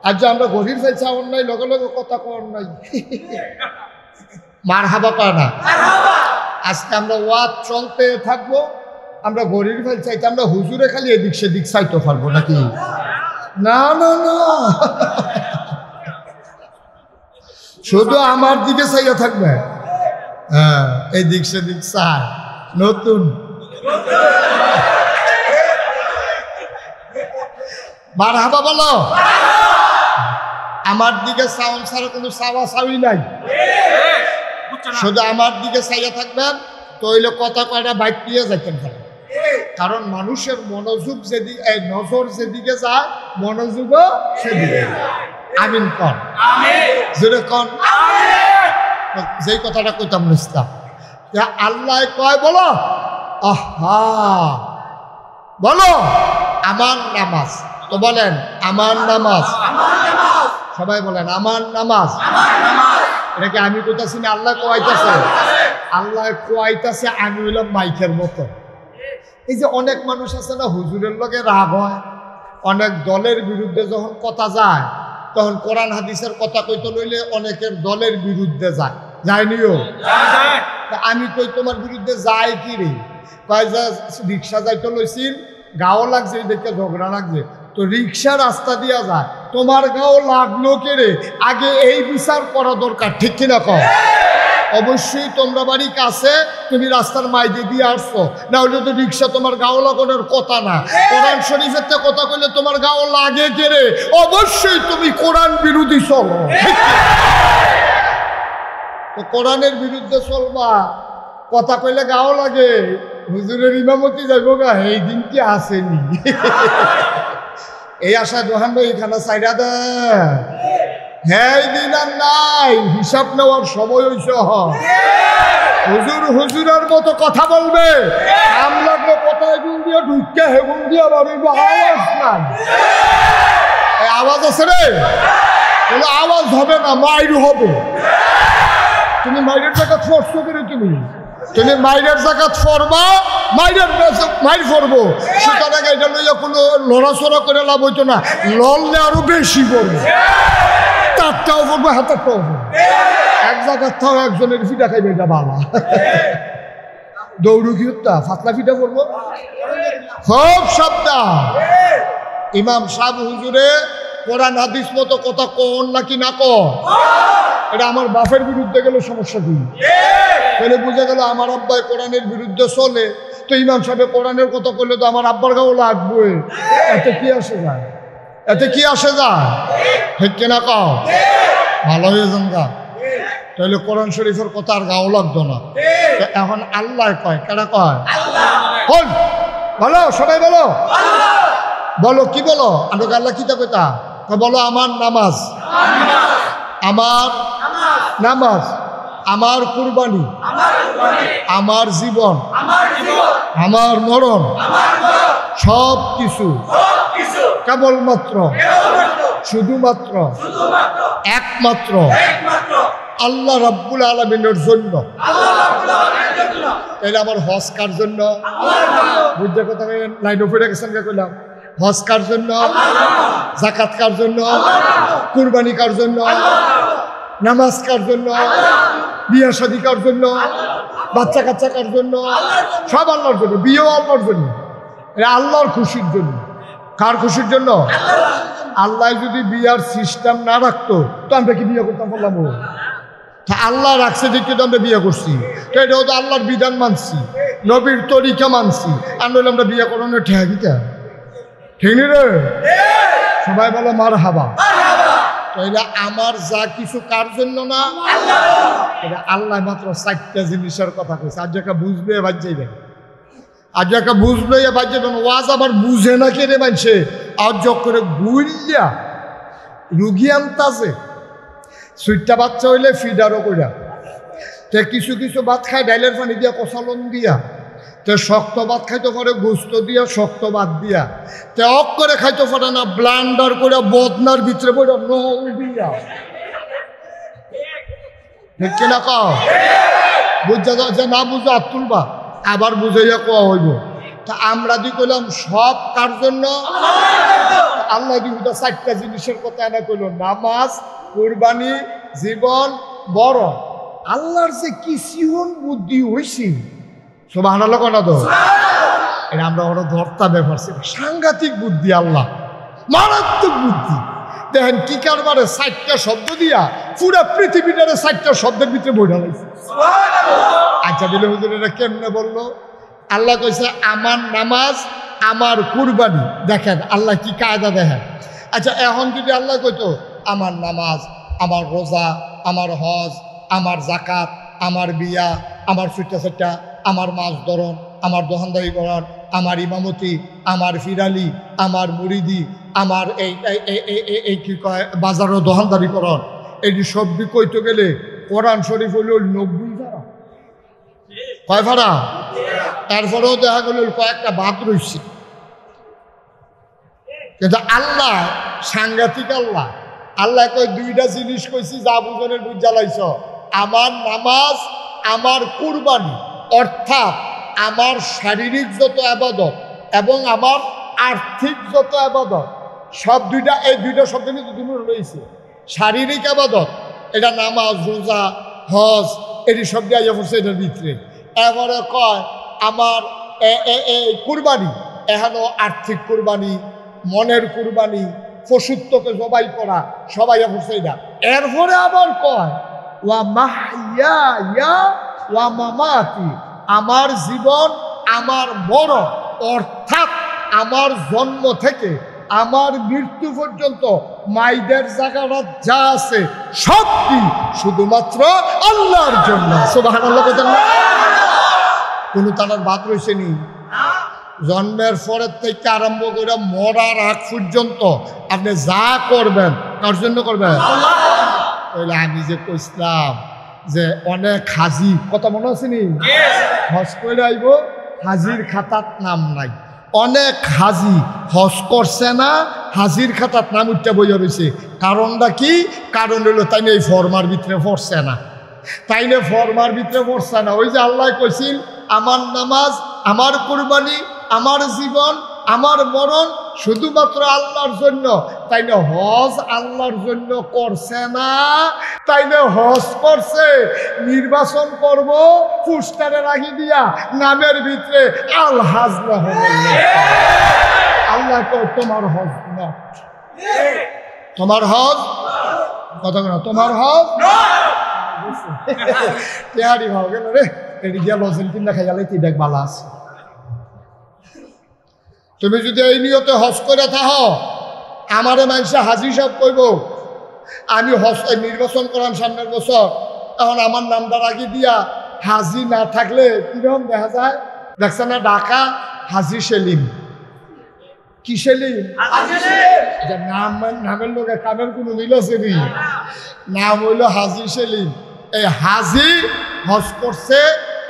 আর যে আমরা গরিব চাই চাওয়ার নাই, লগে লগে কথা কর নাই, মারহাবা কয় না। আজকে আমরা ওয়াজ চলতে থাকবো, আমরা গরিব ফেল চাইতে আমরা হুজুরে খালি এদিক সেদিক চাইতে পারবো নাকি? না না না, শুধু আমার দিকে চাইয়া থাকবে। হ্যাঁ, এদিক সেদিক চাই নতুন মারহাবা বলো। আমার দিকে চাওন ছাড়া কোনো চাওয়া চাওই নাই, শুধু আমার দিকে চাইয়া থাকবেন। তো হইলে কথা কয়টা বাইক নিয়ে যাইতেন পারেন, কারণ মানুষের মনোযোগ যেদিকে, নজর যেদিকে যায় মনোযোগও সেদিকে। আমিন কন, জোরে কন। যেই কথাটা কইতাম নিস্তাম, আল্লাহ কয় বলো, আহা বলো আমার নামাজ। তো বলেন আমার নামাজ, সবাই বলেন আমার নামাজ। এটাকে আমি কইতাছি না, আল্লাহ কোয়াইতাছে। আল্লাহ কোয়াইতাছে, আমি হইলাম মাইকের মতো। এই যে অনেক মানুষ আছে না, হুজুরের লগে রাগ হয়, অনেক দলের বিরুদ্ধে যখন কথা যায়, তখন কোরআন হাদিসের কথা কইতে লইলে অনেকের দলের বিরুদ্ধে যায়, যায়নিও। আমি কই তোমার বিরুদ্ধে যায় কি রে? কয় যে রিক্সা যাইতে লইছিল, গাও লাগছে, দেখে ঝগড়া লাগছে, তো রিক্সা রাস্তা দিয়া যায়, তোমার গাও লাগলো কে রে? আগে এই বিচার করা দরকার, ঠিক কিনা কও? অবশ্যই তোমরা বাড়ি কাছে, তুমি রাস্তার মাইদে দিয়ে আসছো, না হলে তো রিক্সা তোমার গাও লাগানোর কথা না। কোরআন শরীফের কথা কইলে তোমার গাও লাগে কে রে? অবশ্যই তুমি কোরআন বিরোধী চলো। তো কোরআনের বিরুদ্ধে চলবা, কথা কইলে গাও লাগে, হুজুরের ইমামতি যাইব গা, এই দিন কি আসেনি? এই আশা দোহান ভাই এখানে সাইডা দে। হ্যাঁ, দিন আর নাই, হিসাব নেওয়ার সময় হইছে। হুজুর হুজুরের মতো কথা বলবে, নাম লাগলে কথায় গুণ দিয়ে ঢুকতে হেগুন দিয়ে ভাবিব আওয়াজ নাই। আওয়াজ আছে রে, বলে আওয়াজ হবে না, মাইর হবে। তুমি মাইরের জায়গা ফরছো করে, তুমি মাইরের জায়গা ফরবা, মাইর ফরবো। সুতরাং এটা লইয়া কোনো লড়াচড়া করে লাভ হইতো না, লড়লে আরো বেশি করবো, তারটাও করবো, হাতেরটাও করবো। এক জায়গার থাও একজনের ফিটা খাইবে, এটা বালা। দৌড়ু কি ফাতলা ফিটা করবো, খুব সবটা। ইমাম সাহেব হুজুরে কোরআন হাদিস মতো কথা কোন নাকি না কন? এটা আমার বাপের বিরুদ্ধে গেলে সমস্যা কি? তাহলে বুঝে গেল আমার আব্বাই কোরআনের বিরুদ্ধে চলে, তো ইমাম সাহেব কোরআনের কথা বললে তো আমার আব্বার গাও লাগবে। এতে কি আসে যায়? এতে কি আসে যায়? ঠিক কিনা কও? ভালো হয়ে যান গা, তাহলে কোরআন শরীফের কথা আর গাও লাগতো না। এখন আল্লাহ কয়, কেনা কয়? হল বলো, সবাই বলো, বলো কি বলো? আমরা আল্লাহ কিতা কইতা বলো, আমার নামাজ, আমার নামাজ, আমার কুরবানি, আমার জীবন, আমার মরণ, সব কিছু কেবলমাত্র শুধুমাত্র একমাত্র আল্লাহ রাব্বুল আলামিনের জন্য। তাহলে আমার হজ কার জন্য? বুঝতে কথা লাইন উপরে গেছেন কইলাম, হজ কার জন্য, যাকাত কার জন্য, কুরবানি কার জন্য, নামাজ কার জন্য, বিয়ে শাদী কার জন্য, বাচ্চা কাচ্চা কার জন্য? সব আল্লাহর জন্য। বিয়েও আল্লাহর জন্য, এটা আল্লাহর খুশির জন্য। কার খুশির জন্য? আল্লাহ যদি বিয়ার সিস্টেম না রাখতো তো আমরা কি বিয়ে করতাম বললাম? তা আল্লাহ রাখছে দেখে তো আমরা বিয়ে করছি, তো এটাও তো আল্লাহর বিধান মানছি, নবীর তরিকা মানছি, আর নইলে আমরা বিয়ে করানো ঠেকিতা ঠিক নি রে? সবাই বলো মার হাবা। তাইলে আমার যা কিছু কার জন্য না, এটা আল্লাহ মাত্র 4টা জিনিসের কথা কইছে। আজ একটা বুঝবে বাদ যাইবেন, আজ একটা বুঝবে বাদ যাবেন। ওয়াজ আবার বুঝে না কে রে মানছে, আজ করে গুইল্লা রুগী আনতাছে। 4টা বাচ্চা হইলে ফিডারও কইরা, তে কিছু কিছু ভাত খায় ডাইলের পানি দিয়া, কষালন দিয়া, তে শক্ত ভাত খাইতে পারে গোস্ত দিয়া, শক্ত ভাত দিয়া, তে অক করে খাইতে পারে না, ব্লান্ডার করে বদনার ভিতরে পড়ে নল দিয়া। ঠিক কিনা কও? বুঝা যে না বুঝা হাত তুলবা, আবার বুঝাইয়া কোয়া হইব। তা আমরা দি কইলাম সব কার জন্য? আল্লাহ দি 4টা জিনিসের কথা এনে কইল, নামাজ, কুরবানি, জীবন, বড়। আল্লাহর যে কি সিহন বুদ্ধি হইছি, সুবহানাল্লাহ কোনা তো, এটা আমরা ওরা ধরতা ব্যাপার ছিল। সাংঘাতিক বুদ্ধি, আল্লাহ মারাত্মক বুদ্ধি। দেখেন কি কারবারে 4টা শব্দ দিয়া পুরা পৃথিবীটারে 4টা শব্দের ভিতরে বইটা লাগছে। আচ্ছা বলে হুজুর এটা কেমনে বললো? আল্লাহ কইছে আমার নামাজ, আমার কুরবানি। দেখেন আল্লাহ কি কায়দা দেখেন। আচ্ছা এখন যদি আল্লাহ কইতো আমার নামাজ, আমার রোজা, আমার হজ, আমার জাকাত, আমার বিয়া, আমার ছুটা, আমার মাছ ধরন, আমার দোকানদারি করার, আমার ইমামতি, আমার ফিরালি, আমার মুরিদি, আমার এই কি কয় বাজারও দোকানদারি করার, এটি সবই কইতে গেলে কোরআন শরীফ হইল 90 ধারা। কয় ভাড়া? তারপরেও দেখা গেল কয়েকটা বাদ রয়েছে। কিন্তু আল্লাহ সাংঘাতিক আল্লাহ। আল্লাহ কয় 2টা জিনিস কইছি, যা বুঝনের বুঝ জ্বালাইছ। আমার নামাজ, আমার কুরবানি, অর্থাৎ আমার শারীরিক যত আবাদত এবং আমার আর্থিক যত আবাদত, সব দুইটা, এই 2টা শব্দ কিন্তু তুমি রয়েছে। শারীরিক আবাদত এটা নামাজ, রোজা, হজ, এটি সব দিয়ে পড়ছে এটার ভিতরে। এবারে কয় আমার কুরবানি, এখানেও আর্থিক কুরবানি, মনের কুরবানি, পশুত্বকে জবাই করা, সবাই পড়ছে এটা। এরপরে আবার কয় ওয়া মাহইয়া ওয়া মামাতি, আমার জীবন, আমার মরণ, অর্থাৎ আমার জন্ম থেকে আমার মৃত্যু পর্যন্ত মাইদের জায়গাটা যা আছে সব কি শুধুমাত্র আল্লাহর জন্য। সুবহানাল্লাহ বলেন না? কোনো তার বাদ রয়েছে নি? জন্মের পরের থেকে আরম্ভ করে মরার আগ পর্যন্ত আপনি যা করবেন কার জন্য করবেন? তাহলে আমি যে কইছিলাম যে অনেক হাজি, কথা মনে আছে নি? হজ করে আইব, হাজির খাতার নাম নাই। অনেক হাজি হজ করছে না, হাজির খাতার নাম উঠতে বইয়া রয়েছে। কারণটা কি? কারণ হলো তাই এই ফরমার ভিতরে পড়ছে না, তাই না ফরমার ভিতরে পড়ছে না। ওই যে আল্লাহ কইছিল আমার নামাজ, আমার কুরবানি, আমার জীবন, আমার মরণ শুধুমাত্র আল্লাহর জন্য, তাই না হজ আল্লাহর জন্য করছে না, তাই না হজ করছে নির্বাচন করব পোস্টারে রাখি দিয়া নামের ভিতরে আল হাজ না হবে। আল্লাহ কয় তোমার হজ না, তোমার হজ কথা না, তোমার হজ তেহারি ভাও গেল রে, এটি গিয়া লজেন কিনা খাইয়ালে কি দেখ বালা আছে। তুমি যদি এই নিয়তে হজ করে থাকো, আমারে মানুষে হাজি সব কইব আমি হজ নির্বাচন করাম সামনের বছর, এখন আমার নামটা রাখি দিয়া হাজি না থাকলে কিরকম দেখা যায়? দেখছে না ঢাকা হাজি সেলিম, কি সেলিম? নামের লোকে কামের কোনো মিল আছে নি? নাম হইল হাজি সেলিম। এই হাজি হজ করছে,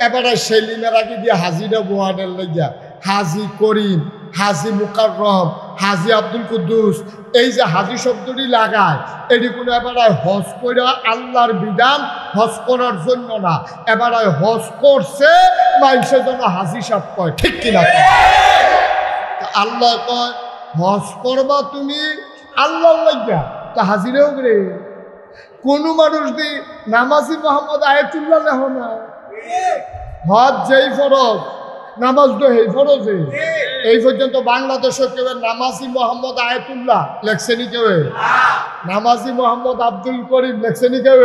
এবারে সেলিমের আগে দিয়ে হাজিটা বোয়ানের লাগিয়া হাজি করিম, হাজি মুকাররম, হাজি আব্দুল কুদ্দুস, এই যে হাজি শব্দটি লাগায়, এটি কোনো এবারে হজ করে আল্লাহর বিধান হজ করার জন্য না, এবারে হজ করছে মানুষের জন্য হাজি সাহেব কয়, ঠিক কিনা? আল্লাহ কয় হজ করবা তুমি আল্লাহর লাগিয়া, তা হাজিরেও রে কোনো মানুষ দি নামাজি মোহাম্মদ আয়াতুল্লাহ লেহ না। হজ যেই ফরজ নামাজ তো এই ফরজে। এই পর্যন্ত বাংলাদেশে কেউ নামাজি মোহাম্মদ আয়াতুল্লাহ লেখছেনি কেউ? নামাজি মোহাম্মদ আব্দুল করিম লেখছেনি কেউ?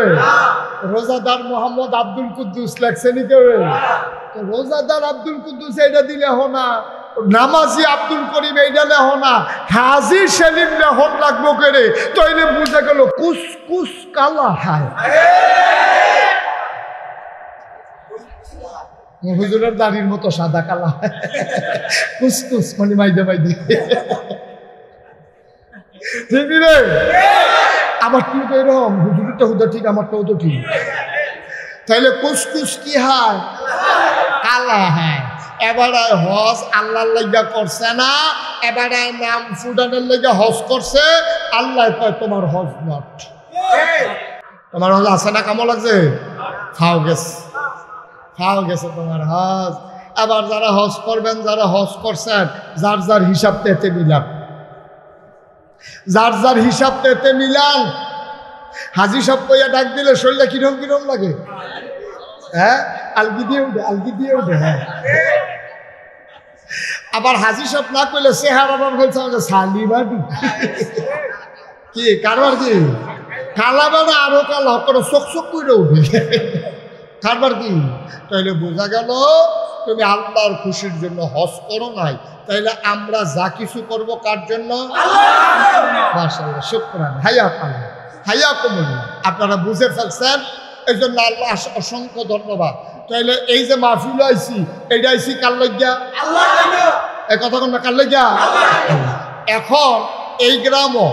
রোজাদার মোহাম্মদ আব্দুল কুদ্দুস লেখছেনি কেউ? তো রোজাদার আব্দুল কুদ্দুস এইটা দিলে হো না, নামাজি আব্দুল করিম এইটা লেহ না, হাজি সেলিম লেহন লাগবো করে। তো এনে বুঝে গেল কুসকুস কালা হায়। হুজুরের দাড়ির মতো সাদা কালা, কুসকুস মানে মাইদে মাইদে। ঠিক রে? আমার কি তো এরকম, হুজুরটা হুদা ঠিক, আমারটাও তো ঠিক। তাহলে কুসকুস কি হয়? কালা হয়। এবারে হজ আল্লাহর লাগা করছে না, এবারে নাম ফুডানের লাগা হজ করছে। আল্লাহ কয় তোমার হজ নট। তোমার হজ আছে না? কেমন লাগছে? খাও গেছে, খাও গেছে তোমার হজ। আবার যারা হজ করবেন, যারা হজ করছেন, যার যার হিসাব তেতে মিলান, যার যার হিসাব তেতে মিলান। হাজি সব কইয়া ডাক দিলে শরীরটা কিরম কিরম লাগে? হ্যাঁ, আলগি দিয়ে উঠে, আলগি দিয়ে উঠে। হ্যাঁ, আবার হাজি সব না করলে চেহারা বলছে আমাদের শালিবাড়ি। কি কারবার কি? কালা বেড়া আরো কালা করে চোখ চোখ করে উঠে। কারবার কি? তাইলে বোঝা গেল তুমি আল্লাহর খুশির জন্য হজ করো নাই। তাইলে আমরা যা কিছু করব কার জন্য? মাশাআল্লাহ, শুকরান, হায়াকাল্লাহ, হায়াকুমুল্লাহ। আপনারা বুঝে ফেলছেন, এই জন্য আল্লাহ অসংখ্য ধন্যবাদ। তাইলে এই যে মাহফিল আইছি, এইটা আইছি কার লাগিয়া? আল্লাহ লাগিয়া। এই কথা কোন কার লাগিয়া? এখন এই গ্রামও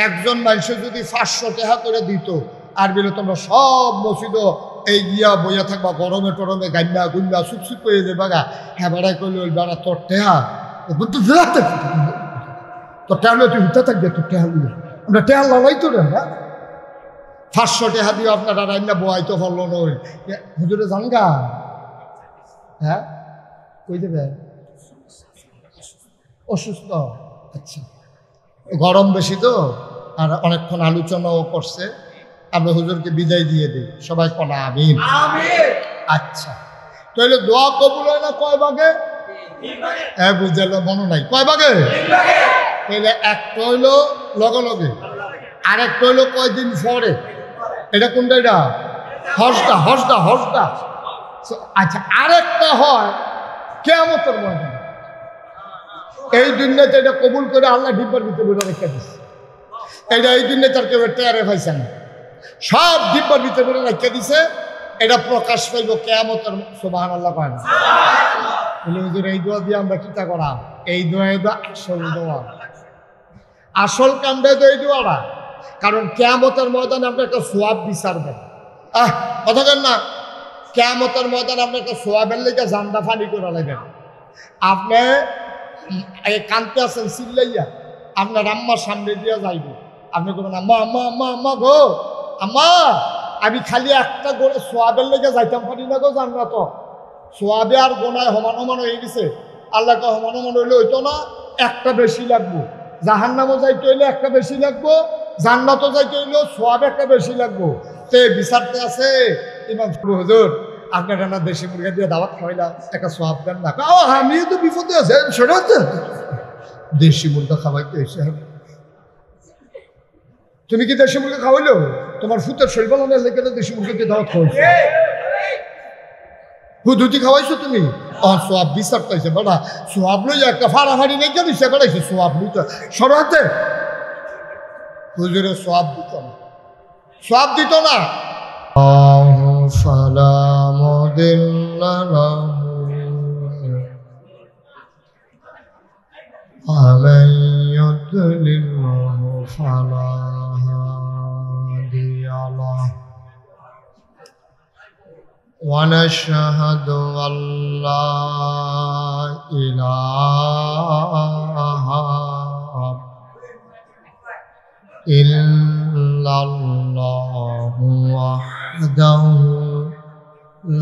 একজন মানুষ যদি 500 টাকা করে দিত, আর বিলে তোমরা সব মসজিদ এই গিয়া বইয়া থাকবা, গরমে টরমে গান্না গুন্না সুপসুপ করে যাবা গা। হ্যাঁ বেড়াই করলে ওই বেড়া তোর টেহা তোর টেহলে তুই উঠতে থাকবে, তোর টেহা নিয়ে আমরা টেহা লড়াই তো রে। হ্যাঁ, 500 টাকা দিয়ে আপনারা রান্না বোয়াইতে পারলো নই। হুজুরে জানগা? হ্যাঁ, কই দেবে? অসুস্থ। আচ্ছা, গরম বেশি তো, আর অনেকক্ষণ আলোচনাও করছে। আমরা হুজুরকে বিদায় দিয়ে দিই, সবাই কনা আমিন। আচ্ছা, তাহলে দোয়া কবুল হয় না কয় ভাগে? হ্যাঁ, বুঝলো, মনে নাই কয় ভাগে? তাহলে একটা হইলো লগে লগে, আর একটা হইলো কয়দিন পরে। এটা কোনটা? এটা হজটা, হজটা, হজটা। আচ্ছা, আরেকটা হয় কিয়ামতের ময়দান। এই দুনিয়াতে এটা কবুল করে আল্লাহ ডিব্বার ভিতরে রেখে দিচ্ছে। এটা এই দুনিয়াতে আর কেউ টেয়ারে পাইছে না, সব ডিব্বার ভিতরে রেখে দিছে। এটা প্রকাশ পাইব কিয়ামতের। সুবহানাল্লাহ কয় না? হুজুর এই দোয়া দিয়ে আমরা কিতা করা? এই দোয়া আসল দোয়া, আসল কামটা তো এই দোয়াটা। কারণ কিয়ামতের ময়দানে আপনি একটা সোয়াব বিচারবেন। কথা কেন না? কিয়ামতের ময়দানে আপনি একটা সোয়াবের লেগে জান্ডা ফানি করে লাগবেন। আপনি কানতে আছেন চিল্লাইয়া, আপনার আম্মার সামনে দিয়ে যাইব। আপনি করবেন আম্মা আম্মা আম্মা আম্মা গো, আম্মা আমি খালি একটা গোড়ে সোয়াবের লেগে যাইতাম পারি না গো জান্নাত। সোয়াবে আর গোনায় সমান সমান হয়ে গেছে। আল্লাহকে সমান সমান হইলে হইতো না, একটা বেশি লাগবো। জাহান্নামও যাইতে হইলে একটা বেশি লাগবো, জান্নাতও যাইতে হইলেও সোয়াব একটা বেশি লাগবো। তো বিচারতে আছে ইমাম হুজুর, আপনার রান্না দেশি মুরগি দিয়ে দাওয়াত খাওয়াইলাম, একটা সোয়াব দেন না। আমিও তো বিপদে আছে, সেটা দেশি মুরগা খাওয়াইতে এসে। তুমি কি দেশি মুরগি খাওয়াইলো? তোমার ফুতের শরীর বানানোর লেগে দেশি মুরগিকে দাওয়াত খাওয়াইছো, হুদুতি খাওয়াইছো তুমি। সোয়াব বিচার পাইছে বেড়া, সোয়াব লই একটা ফাড়াফাড়ি নেই কেন সে বেড়াইছে সোয়াব লইতে সরাতে। হুজুরে সোয়াব দিত না, সোয়াব দিত না। ونشهد أن لا إله إلا الله وحده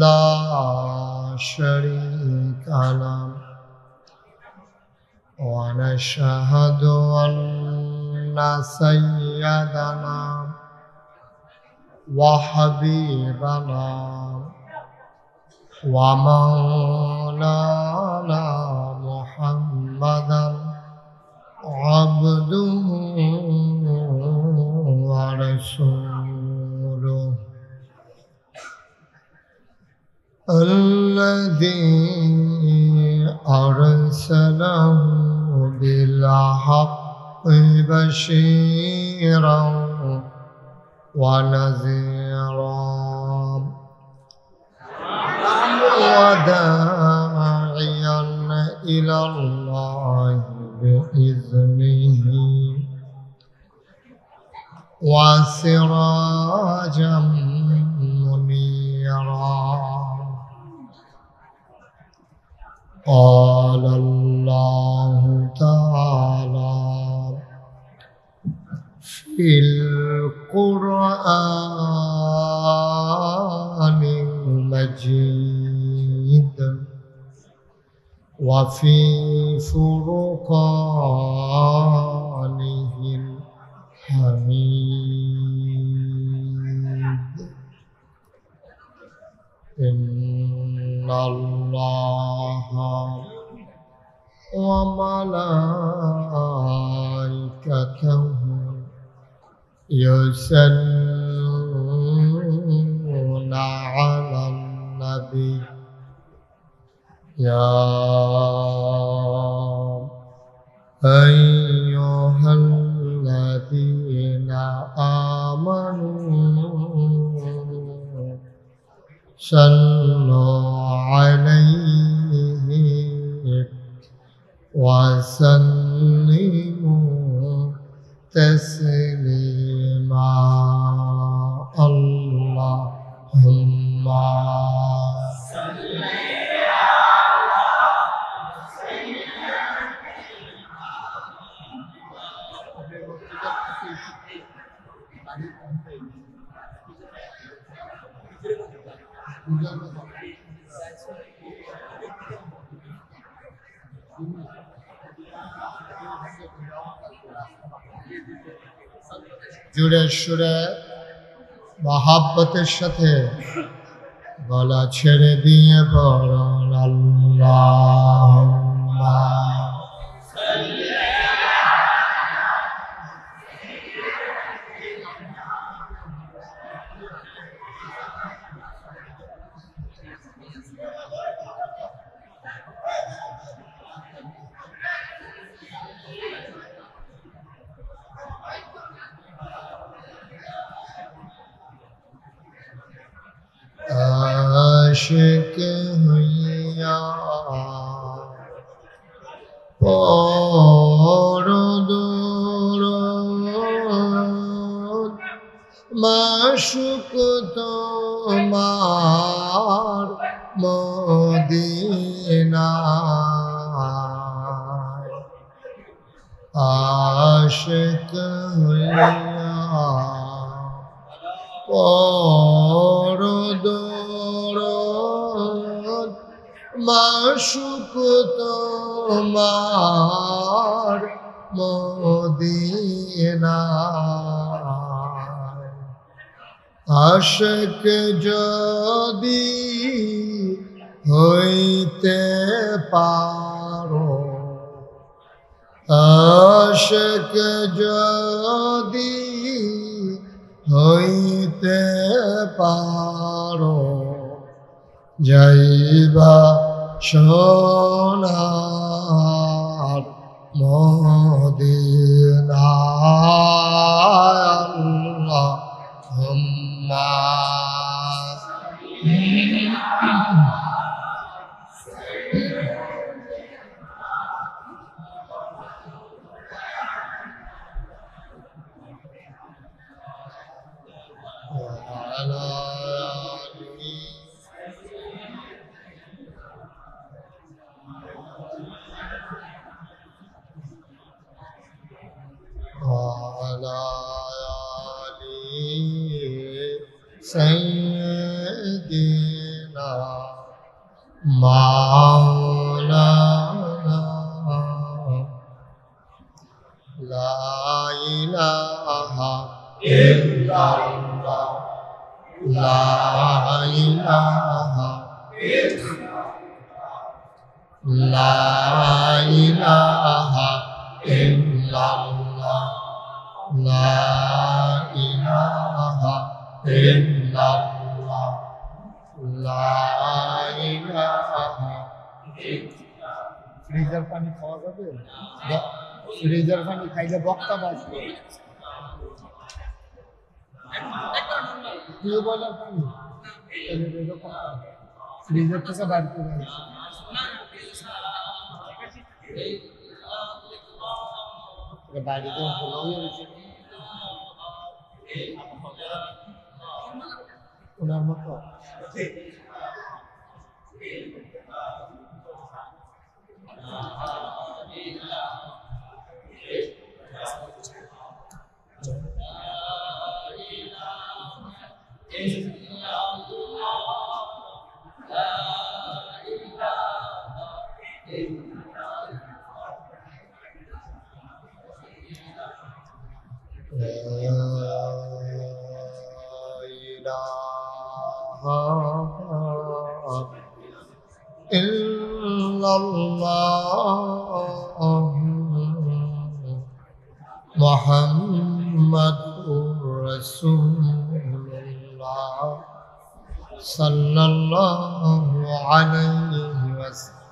لا شريك له ونشهد أن سيدنا وحبيبنا ومولانا الذي أرسله بالحق بشيرا ونذيرا وداعيا إلى الله بإذنه وسراجا منيرا قال الله تعالى في القرآن المجيد وفي فرقانه الحميد إن الله وملائكته يصلون على النبي يا أيها الذين آمنوا صلوا عليه وسلموا تسليما اللهم জুড়ে সুরে মহাব্বতের সাথে গলা ছেড়ে দিয়ে বলুন আল্লাহুম্মা आशिक हुइया पर दुरूद माशुक তোমার মদিনায় आशिक हुइया पर দুরূদ মাশুক তোমার মদিনায় আশিক যদি হইতে পারো আশিক যদি হইতে পারো যাইবা সোনার মদিনায় আল্লাহুম্মা سيدنا مولانا لا إله إلا الله لا إله لا إله إلا الله لا إله إلا الله لا ফ্রিজার পানি খাওয়া যাবে? ফ্রিজার পানি খাইলে বক্তা বাঁচবে। টিউবওয়েলের পানি এরকম ফ্রিজার থেকে বাড়ি করে বাড়িতে ওনার মতো মুহাম্মাদুর রাসূলুল্লাহ সাল্লাল্লাহু আলাইহি ওয়াসাল্লাম।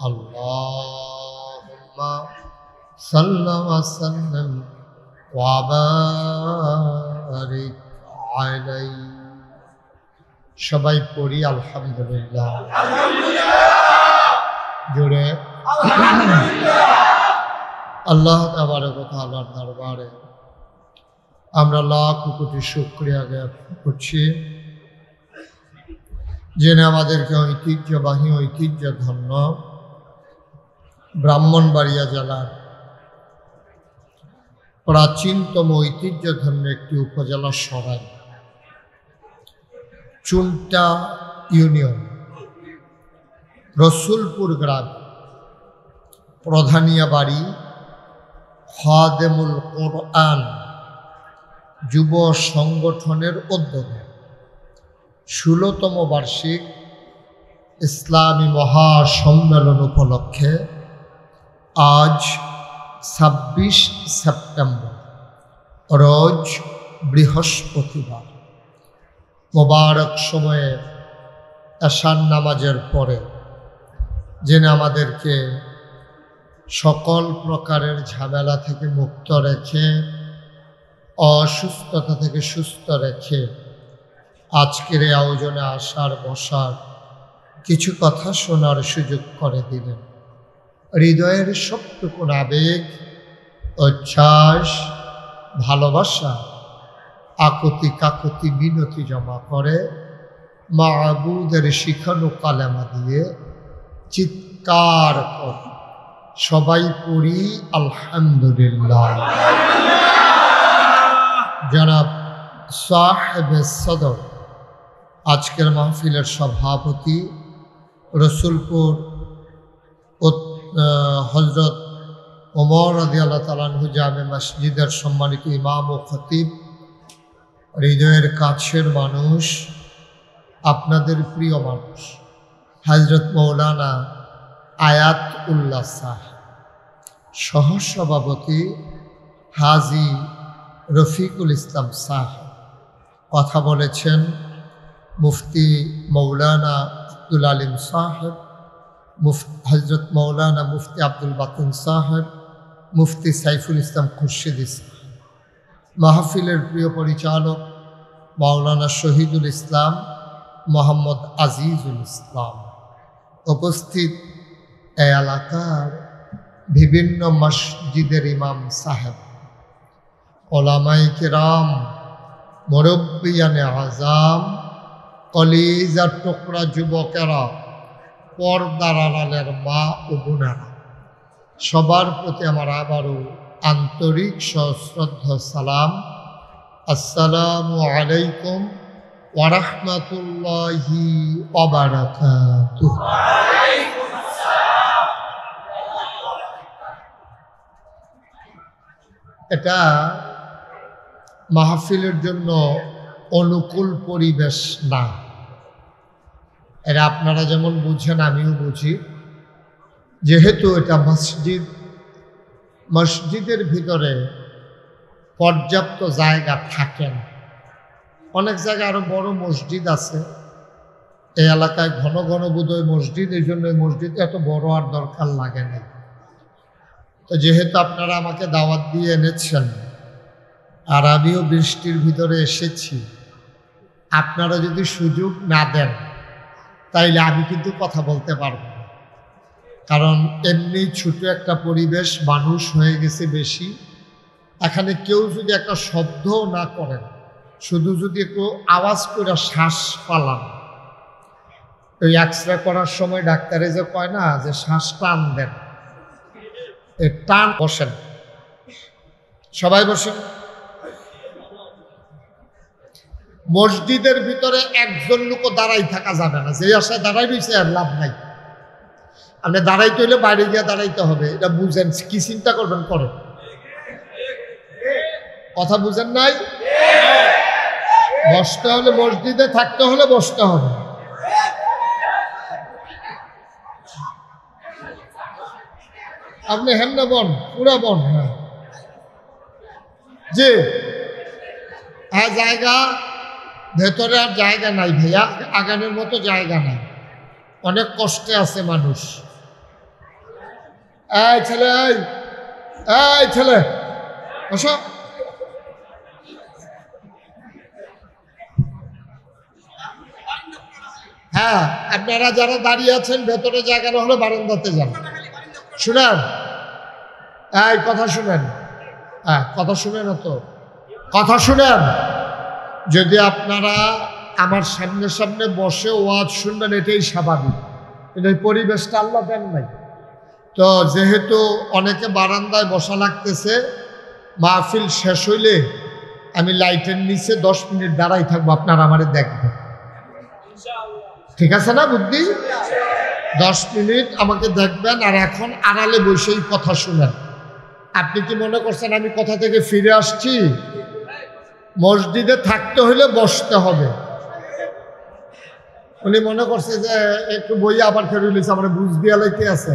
আল্লাহুম্মা সাল্লি ওয়া সাল্লিম ওয়া বারিক আলাইহি। সবাই পড়ি আলহামদুলিল্লাহ। জোরে আল্লাহ তাবারক ওয়া তাআলার দরবারে আমরা লাখ কোটি শুকরিয়া জ্ঞাপন করছি, যিনি আমাদেরকে ঐতিহ্যবাহী ঐতিহ্যধন্য ব্রাহ্মণবাড়িয়া জেলার প্রাচীনতম ঐতিহ্যধন্য একটি উপজেলা সরাই চুনটা ইউনিয়ন রসুলপুর গ্রাম প্রধানিয়া বাড়ি খাদেমুল কোরআন যুব সংগঠনের উদ্যোগে 16তম বার্ষিক ইসলামী মহাসম্মেলন উপলক্ষে আজ 26 সেপ্টেম্বর রোজ বৃহস্পতিবার মোবারক সময়ে এশার নামাজের পরে যিনি আমাদেরকে সকল প্রকারের ঝামেলা থেকে মুক্ত রেখে অসুস্থতা থেকে সুস্থ রেখে আজকের এই আয়োজনে আসার বসার কিছু কথা শোনার সুযোগ করে দিলেন। হৃদয়ের সবটুকু আবেগ উচ্ছ্বাস ভালোবাসা আকুতি কাকুতি মিনতি জমা করে মাবুদের শিখানো কালেমা দিয়ে চিৎকার করে সবাই পড়ি আলহামদুলিল্লাহ। জনাব সাহেবে সদর আজকের মাহফিলের সভাপতি, রসুলপুর হজরত ওমর রাদিয়াল্লাহু তাআলা আনহু জামে মসজিদের সম্মানিত ইমাম ও খতিব, হৃদয়ের কাছের মানুষ, আপনাদের প্রিয় মানুষ হযরত মৌলানা আয়াত উল্লাহ সাহেব, সহসভাপতি হাজী রফিকুল ইসলাম সাহেব, কথা বলেছেন মুফতি মৌলানা আব্দুল আলিম সাহেব, হজরত মৌলানা মুফতি আব্দুল বাতিন সাহেব, মুফতি সাইফুল ইসলাম খুরশিদ সাহেব, মাহফিলের প্রিয় পরিচালক মৌলানা শহীদুল ইসলাম মোহাম্মদ আজিজুল ইসলাম, উপস্থিত এই এলাকার বিভিন্ন মসজিদের ইমাম সাহেব, ওলামায়ে কেরাম, মুরব্বিয়ানে আযাম, কলিজার টুকরা যুবকেরা, পর্দার আড়ালের মা ও বোনেরা, সবার প্রতি আমার আবারও আন্তরিক সশ্রদ্ধ সালাম। আসসালামু আলাইকুম ওয়া রাহমাতুল্লাহি ওয়া বারাকাতুহু। এটা মাহফিলের জন্য অনুকূল পরিবেশ না, এরা আপনারা যেমন বুঝেন আমিও বুঝি। যেহেতু এটা মসজিদ, মসজিদের ভিতরে পর্যাপ্ত জায়গা থাকে না। অনেক জায়গায় আরো বড় মসজিদ আছে, এই এলাকায় ঘন ঘন বোধহয় মসজিদ, এই জন্য মসজিদ এত বড় আর দরকার লাগে না। তো যেহেতু আপনারা আমাকে দাওয়াত দিয়ে এনেছেন আর আমিও বৃষ্টির ভিতরে এসেছি, আপনারা যদি সুযোগ না দেন তাইলে আমি কিন্তু কথা বলতে পারব না। কারণ এমনি ছোট একটা পরিবেশ, মানুষ হয়ে গেছে বেশি। এখানে কেউ যদি একটা শব্দও না করেন, শুধু যদি একটু আওয়াজ করে শ্বাস পালান, ওই এক্সরে করার সময় ডাক্তারে যে কয় না যে শ্বাস টান দেন, এই টান। বসেন, সবাই বসেন। মসজিদের ভিতরে একজন লোকও দাঁড়াই থাকা যাবে না। যে আশায় দাঁড়াই রয়েছে আর লাভ নাই। আপনি দাঁড়াইতে হইলে বাইরে গিয়ে দাঁড়াইতে হবে, এটা বুঝেন। কি চিন্তা করবেন করেন, কথা বুঝেন নাই? বসতে হলে মসজিদে থাকতে হলে বসতে হবে। আপনি হেমনা বন, পুরা বন। হ্যাঁ জি, হ্যাঁ জায়গা ভেতরে আর জায়গা নাই ভাইয়া, আগানোর মতো জায়গা নাই, অনেক কষ্টে আছে মানুষ। এই ছেলে, এই ছেলে বসো। হ্যাঁ, আপনারা যারা দাঁড়িয়ে আছেন ভেতরে জায়গা না হলে বারান্দাতে যান। শুনেন, এই কথা শুনেন, হ্যাঁ কথা শুনেন, তো কথা শুনেন। যদি আপনারা আমার সামনে সামনে বসে ওয়াজ শুনবেন, এটাই স্বাভাবিক, কিন্তু এই পরিবেশটা আল্লাহ দেন নাই। তো যেহেতু অনেকে বারান্দায় বসা লাগতেছে, মাহফিল শেষ হইলে আমি লাইটের নিচে 10 মিনিট দাঁড়াই থাকবো, আপনারা আমারে দেখবেন। ঠিক আছে না বুদ্ধি? 10 মিনিট আমাকে দেখবেন, আর এখন আড়ালে বসেই কথা শুনেন। আপনি কি মনে করছেন আমি কথা থেকে ফিরে আসছি? মসজিদে থাকতে হলে বসতে হবে। উনি মনে করছে যে একটু বই আবার ফেরত লিখছে, আমার বুঝ দিয়া লাইতে আছে।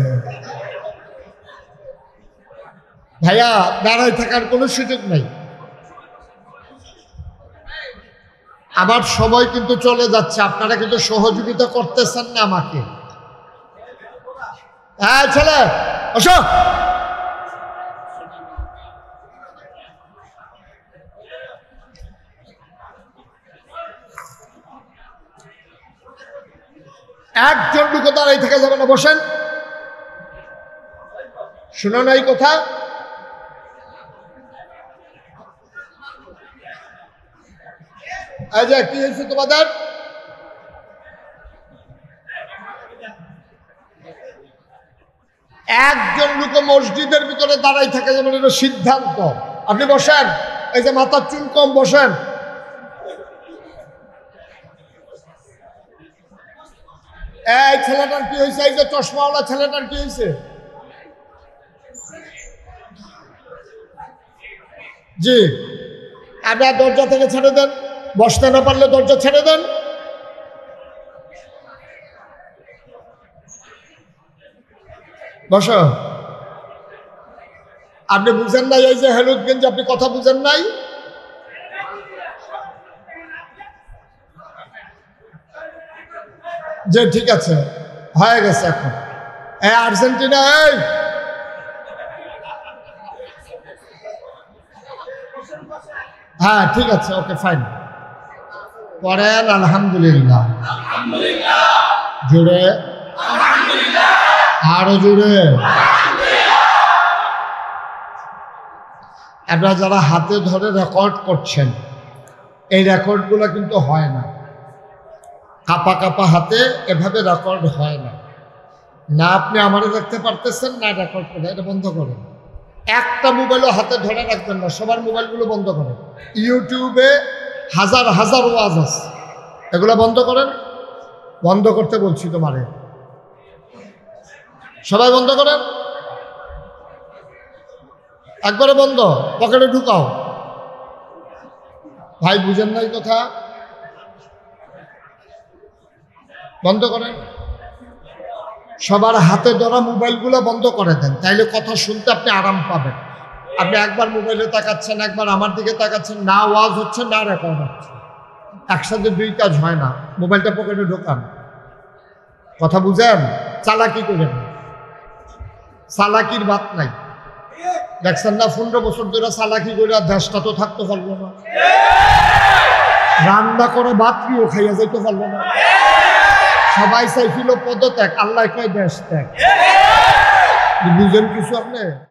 ভাইয়া দাঁড়ায় থাকার কোনো সুযোগ নাই। আমার সময় কিন্তু চলে যাচ্ছে, আপনারা কিন্তু সহযোগিতা করতেছেন না আমাকে। হ্যাঁ ছেলে বসো। একজন লোক দাঁড়াই থাকা যাবে না, বসেন। শোনো না এই কথা? এই যে কি হয়েছে তোমাদের? একজন লোক মসজিদের ভিতরে দাঁড়াই থাকা যাবে না, এটা সিদ্ধান্ত। আপনি বসেন, এই যে মাথার চুল কম, বসেন। এই ছেলেটার কি হয়েছে? এই যে চশমাওয়ালা ছেলেটার কি হয়েছে? জি, আপনার দরজা থেকে ছেড়ে দেন, বসতে না পারলে দরজা ছেড়ে দেন। বসো। আপনি বুঝেন নাই এই যে হলুদগঞ্জ, আপনি কথা বুঝেন নাই? যে ঠিক আছে, হয়ে গেছে। এখন এই আর্জেন্টিনা, এই হ্যাঁ ঠিক আছে, ওকে ফাইন। পড়েন আলহামদুলিল্লাহ, জুড়ে আরো জুড়ে। আপনারা যারা হাতে ধরে রেকর্ড করছেন, এই রেকর্ডগুলো কিন্তু হয় না। কাপা কাপা হাতে এভাবে রেকর্ড হয় না। না আপনি আমারও দেখতে পারতেছেন, না রেকর্ড করে। এটা বন্ধ করেন। একটা মোবাইলও হাতে ধরে রাখবেন না, সবার মোবাইলগুলো বন্ধ করেন। ইউটিউবে হাজার হাজার ওয়াজ আছে, এগুলো বন্ধ করেন। বন্ধ করতে বলছি তোমারে, সবাই বন্ধ করেন, একবারে বন্ধ। পকেটে ঢুকাও। ভাই বুঝেন নাই কথা? বন্ধ করেন। সবার হাতে ধরা মোবাইলগুলো বন্ধ করে দেন, তাইলে কথা শুনতে আপনি আরাম পাবেন। আপনি একবার মোবাইলে তাকাচ্ছেন, একবার আমার দিকে তাকাচ্ছেন, না ওয়াজ হচ্ছে না রেকর্ড হচ্ছে, একসাথে দুই কাজ হয় না। মোবাইলটা পকেটে ঢোকান। কথা বুঝেন? চালাকি করেন, চালাকির বাত নাই। দেখছেন না 15 বছর ধরে চালাকি করে দেশটা তো থাকতে পারলো না, রান্না করে ভাত প্রিয় খাইয়া যাইতে পারলো না। সবাই চাইছিল পদত্যাগ, আল্লাহ কয় দেশ ত্যাগ। বুঝেন কিছু আপনি?